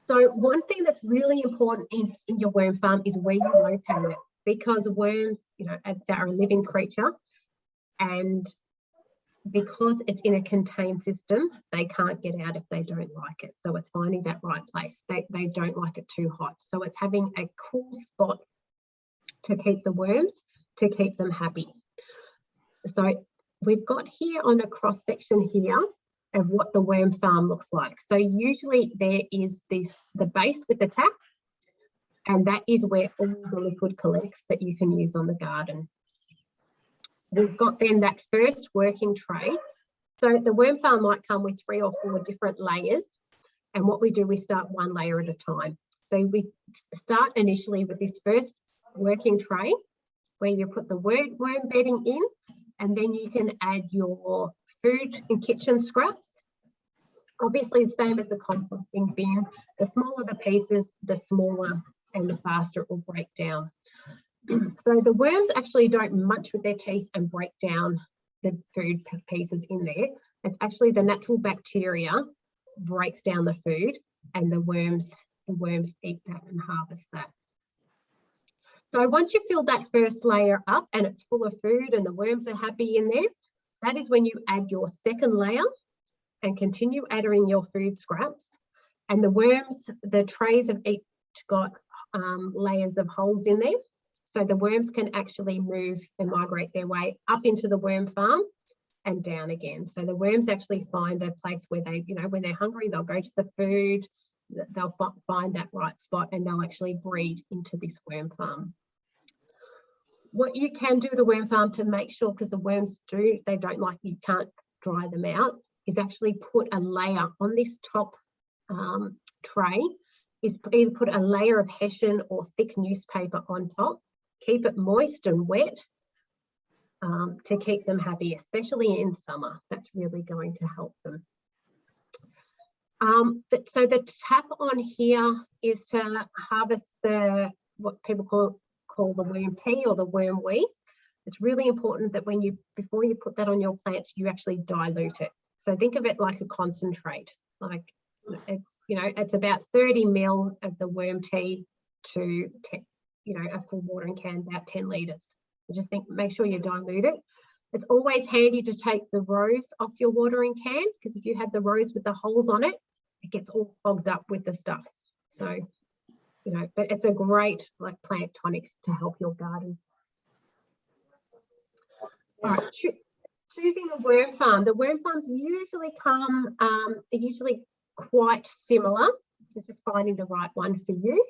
So one thing that's really important in your worm farm is where you locate it, because worms, they're a living creature, and because it's in a contained system, they can't get out if they don't like it. So it's finding that right place. They don't like it too hot. So it's having a cool spot to keep the worms, to keep them happy. So we've got here on a cross section here of what the worm farm looks like. So usually there is the base with the tap, and that is where all the liquid collects that you can use on the garden. We've got then that first working tray. So the worm farm might come with 3 or 4 different layers. And what we do, we start one layer at a time. So we start initially with this first working tray, where you put the worm bedding in, and then you can add your food and kitchen scraps. Obviously, the same as the composting bin, the smaller the pieces, the smaller and the faster it will break down. So the worms actually don't munch with their teeth and break down the food pieces in there. It's actually the natural bacteria breaks down the food, and the worms eat that and harvest that. So once you fill that first layer up and it's full of food and the worms are happy in there, that is when you add your second layer and continue adding your food scraps. And the worms, the trays have each got layers of holes in there. So the worms can actually move and migrate their way up into the worm farm and down again. So the worms actually find a place where they, you know, when they're hungry, they'll go to the food, they'll find that right spot, and they'll actually breed into this worm farm. What you can do with the worm farm to make sure, because the worms they don't like, you can't dry them out, is actually put a layer on this top tray, is either put a layer of hessian or thick newspaper on top, keep it moist and wet to keep them happy, especially in summer. That's really going to help them. So the tap on here is to harvest what people call the worm tea or the worm wee. It's really important that before you put that on your plants, you actually dilute it. So think of it like a concentrate. Like it's about 30 ml of the worm tea to a full watering can, about 10 litres. Just make sure you dilute it. It's always handy to take the rose off your watering can, because if you had the rose with the holes on it, it gets all clogged up with the stuff. So, but it's a great plant tonic to help your garden. All right, choosing a worm farm. The worm farms usually are usually quite similar. It's just finding the right one for you.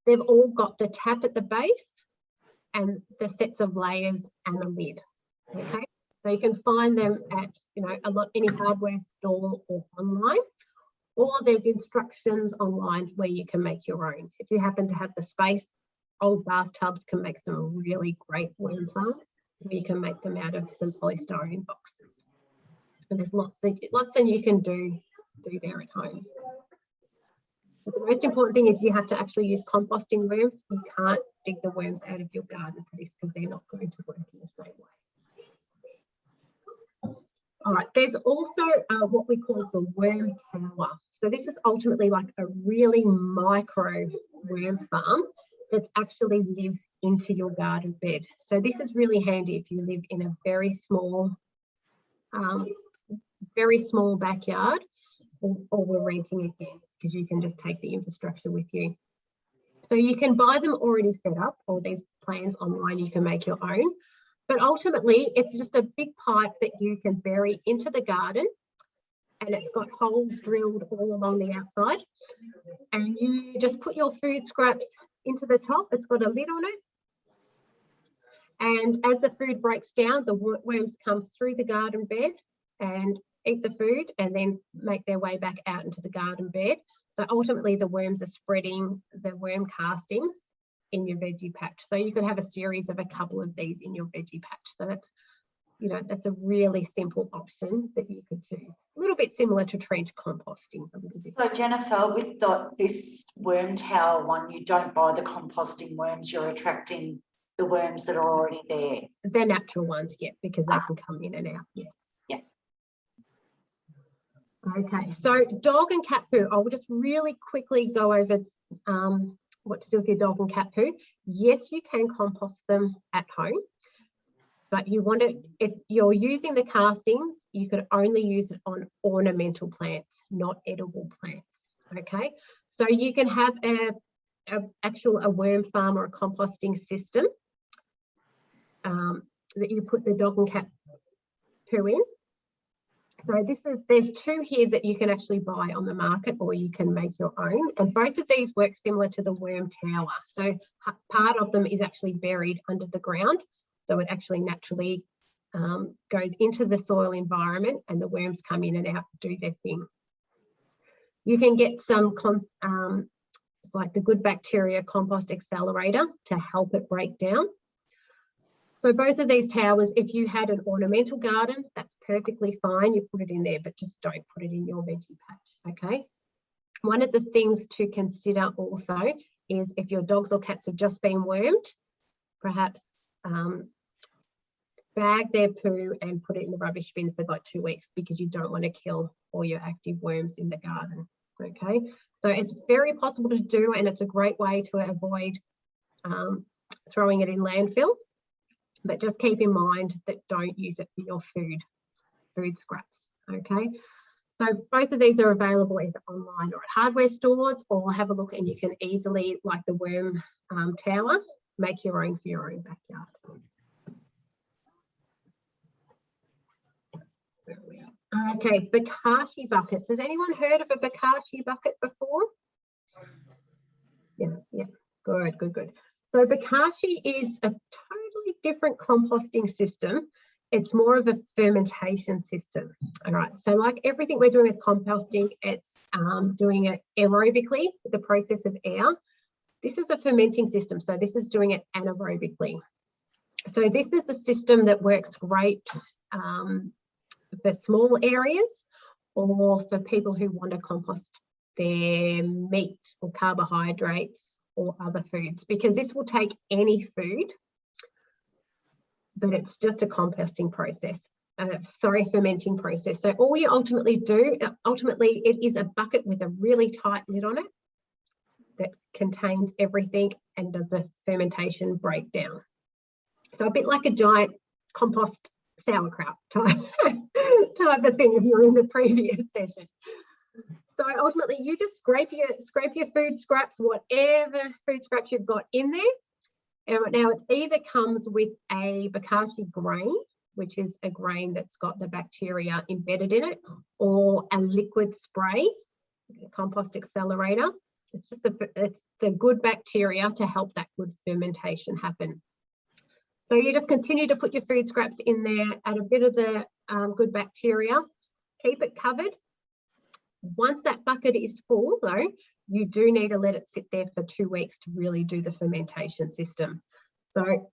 They've all got the tap at the base and the sets of layers and the lid. Okay, so you can find them at any hardware store or online, or there's instructions online where you can make your own. If you happen to have the space, old bathtubs can make some really great worm farms where you can make them out of some polystyrene boxes. And there's lots that you can do there at home. But the most important thing is you have to actually use composting worms. You can't dig the worms out of your garden for this, because they're not going to work in the same way. All right, there's also what we call the worm tower. So this is ultimately like a really micro worm farm that actually lives into your garden bed. So this is really handy if you live in a very small backyard, or we're renting again, because you can just take the infrastructure with you. So you can buy them already set up, or there's plans online you can make your own. But ultimately, it's just a big pipe that you can bury into the garden, and it's got holes drilled all along the outside. And you just put your food scraps into the top. It's got a lid on it. And as the food breaks down, the worms come through the garden bed and eat the food, and then make their way back out into the garden bed. So ultimately, the worms are spreading the worm castings in your veggie patch. So you could have a series of a couple of these in your veggie patch. So that's a really simple option that you could choose. A little bit similar to trench composting. A little bit. So Jennifer, with this worm tower one, you don't buy the composting worms, you're attracting the worms that are already there. They're natural ones, yeah, because they can come in and out, yes. Yeah. Okay, so dog and cat poo. I'll just really quickly go over what to do with your dog and cat poo. Yes, you can compost them at home, but you want to, if you're using the castings, you could only use it on ornamental plants, not edible plants. Okay, so you can have a worm farm or a composting system that you put the dog and cat poo in. So there's two here that you can actually buy on the market, or you can make your own. And both of these work similar to the worm tower. So part of them is actually buried under the ground. So it actually naturally goes into the soil environment, and the worms come in and out, do their thing. You can get some, it's like the Good Bacteria Compost Accelerator to help it break down. So both of these towers, if you had an ornamental garden, that's perfectly fine. You put it in there, but just don't put it in your veggie patch, okay? One of the things to consider also is if your dogs or cats have just been wormed, perhaps bag their poo and put it in the rubbish bin for like 2 weeks, because you don't want to kill all your active worms in the garden, okay? So it's very possible to do, and it's a great way to avoid throwing it in landfill. But just keep in mind that don't use it for your food scraps, okay? So both of these are available either online or at hardware stores, or have a look and you can easily, like the worm tower, make your own for your own backyard. There we are. Okay, Bokashi buckets. Has anyone heard of a Bokashi bucket before? Yeah, good. So Bokashi is a totally different composting system. It's more of a fermentation system. All right, so like everything we're doing with composting, it's doing it aerobically, the process of air. This is a fermenting system, so this is doing it anaerobically. So this is a system that works great for small areas, or for people who want to compost their meat or carbohydrates or other foods, because this will take any food, but it's just a composting process, fermenting process. So all you ultimately do, it is a bucket with a really tight lid on it that contains everything and does a fermentation breakdown. So a bit like a giant compost sauerkraut type of thing if you're in the previous session. So ultimately you just scrape your food scraps, whatever food scraps you've got in there. Now it either comes with a Bokashi grain, which is a grain that's got the bacteria embedded in it, or a liquid spray, a compost accelerator. It's the good bacteria to help that good fermentation happen. So you just continue to put your food scraps in there, add a bit of the good bacteria, keep it covered. Once that bucket is full though, you do need to let it sit there for 2 weeks to really do the fermentation system. So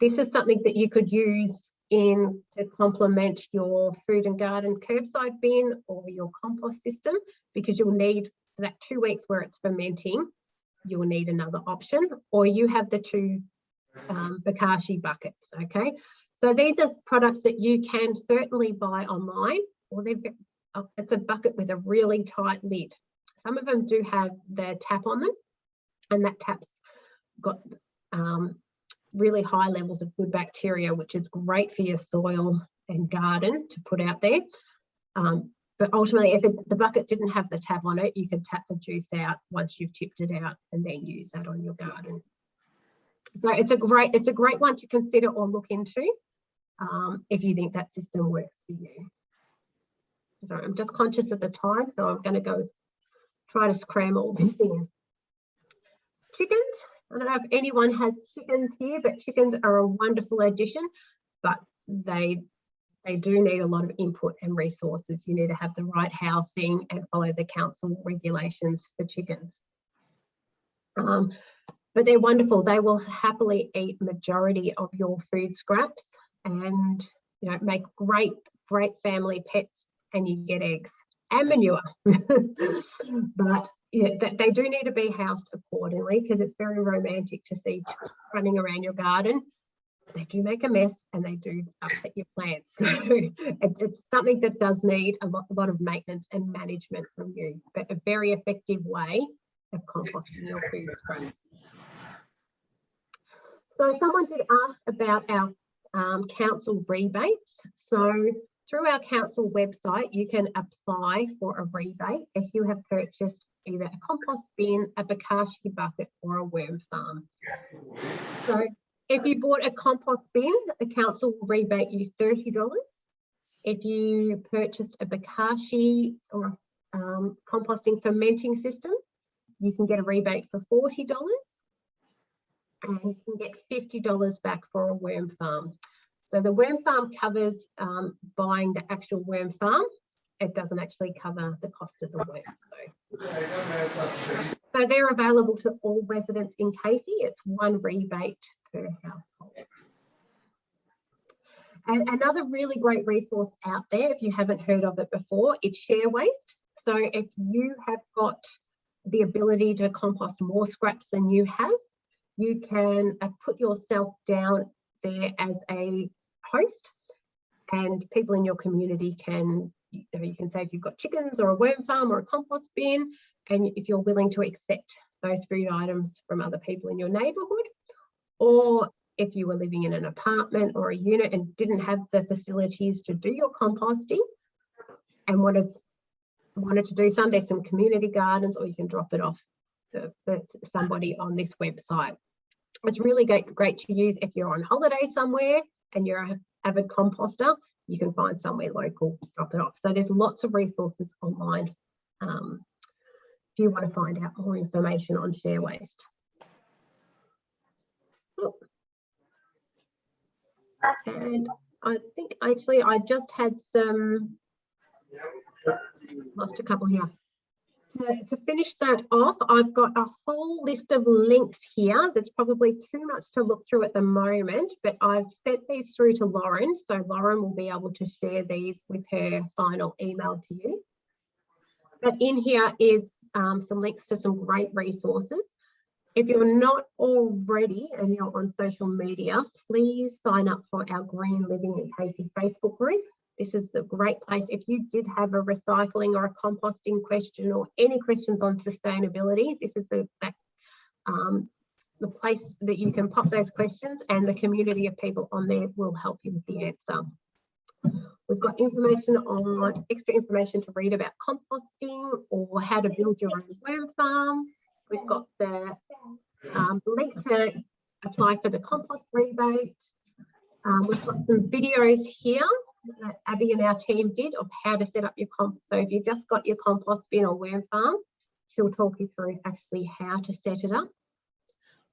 this is something that you could use to complement your food and garden curbside bin or your compost system, because you'll need, for that 2 weeks where it's fermenting, you'll need another option, or you have the two Bokashi buckets, okay? So these are products that you can certainly buy online, or it's a bucket with a really tight lid. Some of them do have the tap on them, and that tap's got really high levels of good bacteria, which is great for your soil and garden to put out there. But ultimately, if the bucket didn't have the tap on it, you can tap the juice out once you've tipped it out and then use that on your garden. So it's a great one to consider or look into if you think that system works for you. So I'm just conscious of the time, so I'm going to try to cram all this in. Chickens. I don't know if anyone has chickens here, but chickens are a wonderful addition, but they do need a lot of input and resources. You need to have the right housing and follow the council regulations for chickens. But they're wonderful. They will happily eat majority of your food scraps, and make great family pets, and you get eggs and manure. But yeah, they do need to be housed accordingly, because it's very romantic to see running around your garden. They do make a mess and they do upset your plants. So it's something that does need a lot of maintenance and management from you, but a very effective way of composting your food scraps. So someone did ask about our council rebates. So through our council website, you can apply for a rebate if you have purchased either a compost bin, a Bokashi bucket, or a worm farm. So if you bought a compost bin, the council will rebate you $30. If you purchased a Bokashi or composting fermenting system, you can get a rebate for $40. And you can get $50 back for a worm farm. So the worm farm covers buying the actual worm farm. It doesn't actually cover the cost of the worm. So they're available to all residents in Casey. It's one rebate per household. And another really great resource out there, if you haven't heard of it before, it's Share Waste. So if you have got the ability to compost more scraps than you have, you can put yourself down there as a host, and people in your community can, you can say if you've got chickens or a worm farm or a compost bin, and if you're willing to accept those food items from other people in your neighbourhood, or if you were living in an apartment or a unit and didn't have the facilities to do your composting and wanted to do some, there's some community gardens, or you can drop it off for somebody on this website. It's really great to use if you're on holiday somewhere and you're an avid composter. You can find somewhere local, drop it off. So there's lots of resources online if you want to find out more information on Share Waste. Oh. And I think actually I just had lost a couple here. To finish that off, I've got a whole list of links here. There's probably too much to look through at the moment, but I've sent these through to Lauren, so Lauren will be able to share these with her final email to you. But in here is some links to some great resources. If you're not already and you're on social media, please sign up for our Green Living in Casey Facebook group. This is the great place. If you did have a recycling or a composting question or any questions on sustainability, this is the place that you can pop those questions, and the community of people on there will help you with the answer. We've got extra information to read about composting or how to build your own worm farm. We've got the link to apply for the compost rebate. We've got some videos here that Abby and our team did of how to set up your compost. So if you just got your compost bin or worm farm, she'll talk you through actually how to set it up.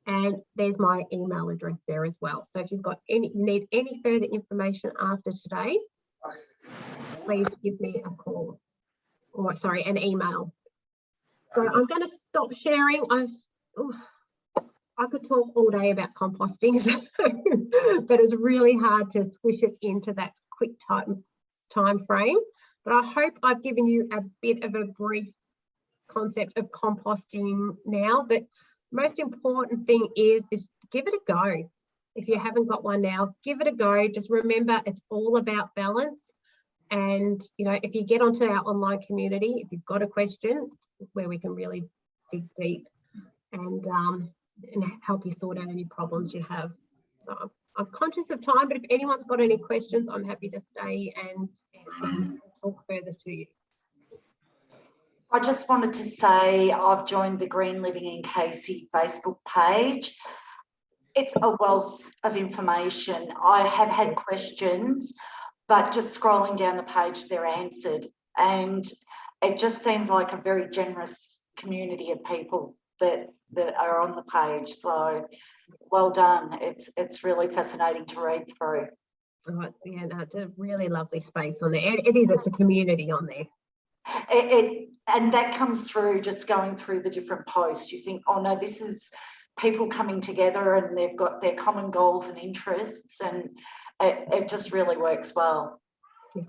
And there's my email address there as well. So if you've got need any further information after today, please give me a call, or sorry, an email. So I'm going to stop sharing. I could talk all day about composting, but it's really hard to squish it into that quick time frame. But I hope I've given you a bit of a brief concept of composting now. But the most important thing is give it a go. If you haven't got one now, give it a go. Just remember, it's all about balance. And, you know, if you get onto our online community, if you've got a question where we can really dig deep and help you sort out any problems you have. So I'm conscious of time, but if anyone's got any questions, I'm happy to stay and talk further to you. I just wanted to say I've joined the Green Living in Casey Facebook page. It's a wealth of information. I have had questions, but just scrolling down the page, they're answered. And it just seems like a very generous community of people that are on the page. So well done. It's really fascinating to read through. Oh, yeah, no, it's a really lovely space on there. It's a community on there. And that comes through just going through the different posts. You think, oh no, this is people coming together and they've got their common goals and interests, and it just really works well. Yeah.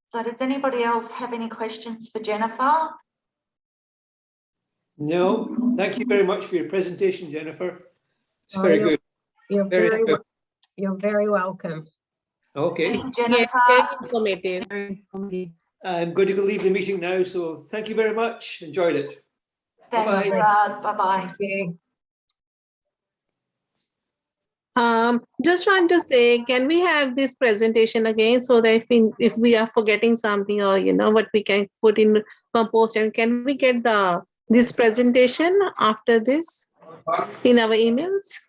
So does anybody else have any questions for Jennifer? No, thank you very much for your presentation, Jennifer. It's very good. You're very welcome. Okay. Thank you, Jennifer. Yeah, very informative. I'm going to go leave the meeting now, so thank you very much. Enjoyed it. Thanks, Bye-bye. Gerard. Bye-bye. Thank you. Just want to say, can we have this presentation again, so that if we are forgetting something, or you know what we can put in compost, and can we get this presentation after this in our emails?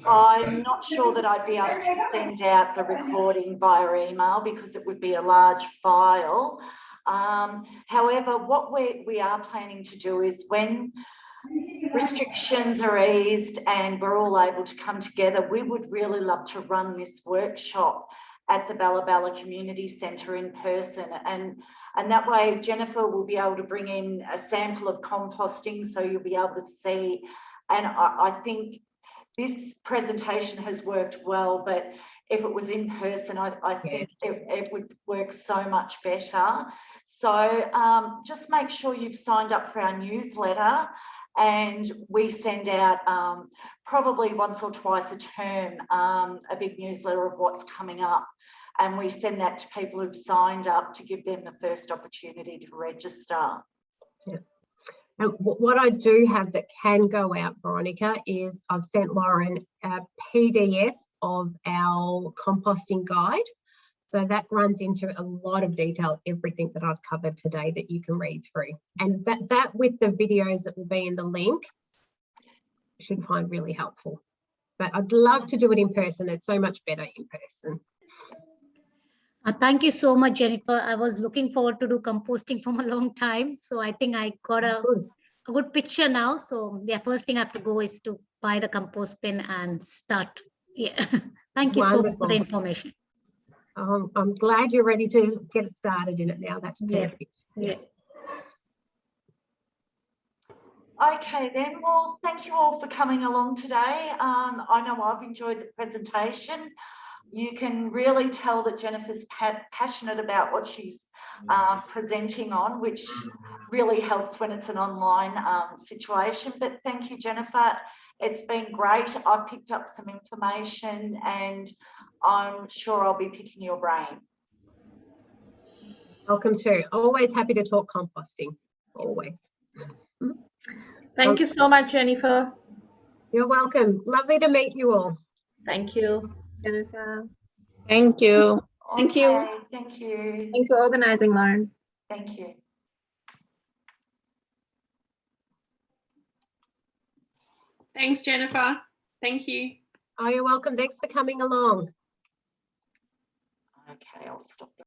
I'm not sure that I'd be able to send out the recording via email because it would be a large file. However, what we are planning to do is when restrictions are eased and we're all able to come together, we would really love to run this workshop at the Balla Balla Community Centre in person. And that way Jennifer will be able to bring in a sample of composting, so you'll be able to see And I think this presentation has worked well, but if it was in person, I think it would work so much better. So just make sure you've signed up for our newsletter, and we send out probably once or twice a term a big newsletter of what's coming up. And we send that to people who've signed up to give them the first opportunity to register. Yeah. And what I do have that can go out, Veronica, is I've sent Lauren a PDF of our composting guide. So that runs into a lot of detail, everything that I've covered today that you can read through. And that with the videos that will be in the link, you should find really helpful. But I'd love to do it in person. It's so much better in person. Thank you so much, Jennifer. I was looking forward to do composting for a long time. So I think I got a good picture now. So the first thing I have to go is to buy the compost bin and start. Yeah. Thank you so much for the information. I'm glad you're ready to get started in it now. That's perfect. Yeah. Okay then, well, thank you all for coming along today. I know I've enjoyed the presentation. You can really tell that Jennifer's passionate about what she's presenting on, which really helps when it's an online situation. But thank you, Jennifer. It's been great. I've picked up some information and I'm sure I'll be picking your brain. Welcome to. Always happy to talk composting. Always. Thank you so much, Jennifer. You're welcome. Lovely to meet you all. Thank you. Jennifer. Thank you. Thank you. Okay, thank you. Thanks for organizing, Lauren. Thank you. Thanks, Jennifer. Thank you. Oh, you're welcome. Thanks for coming along. Okay, I'll stop.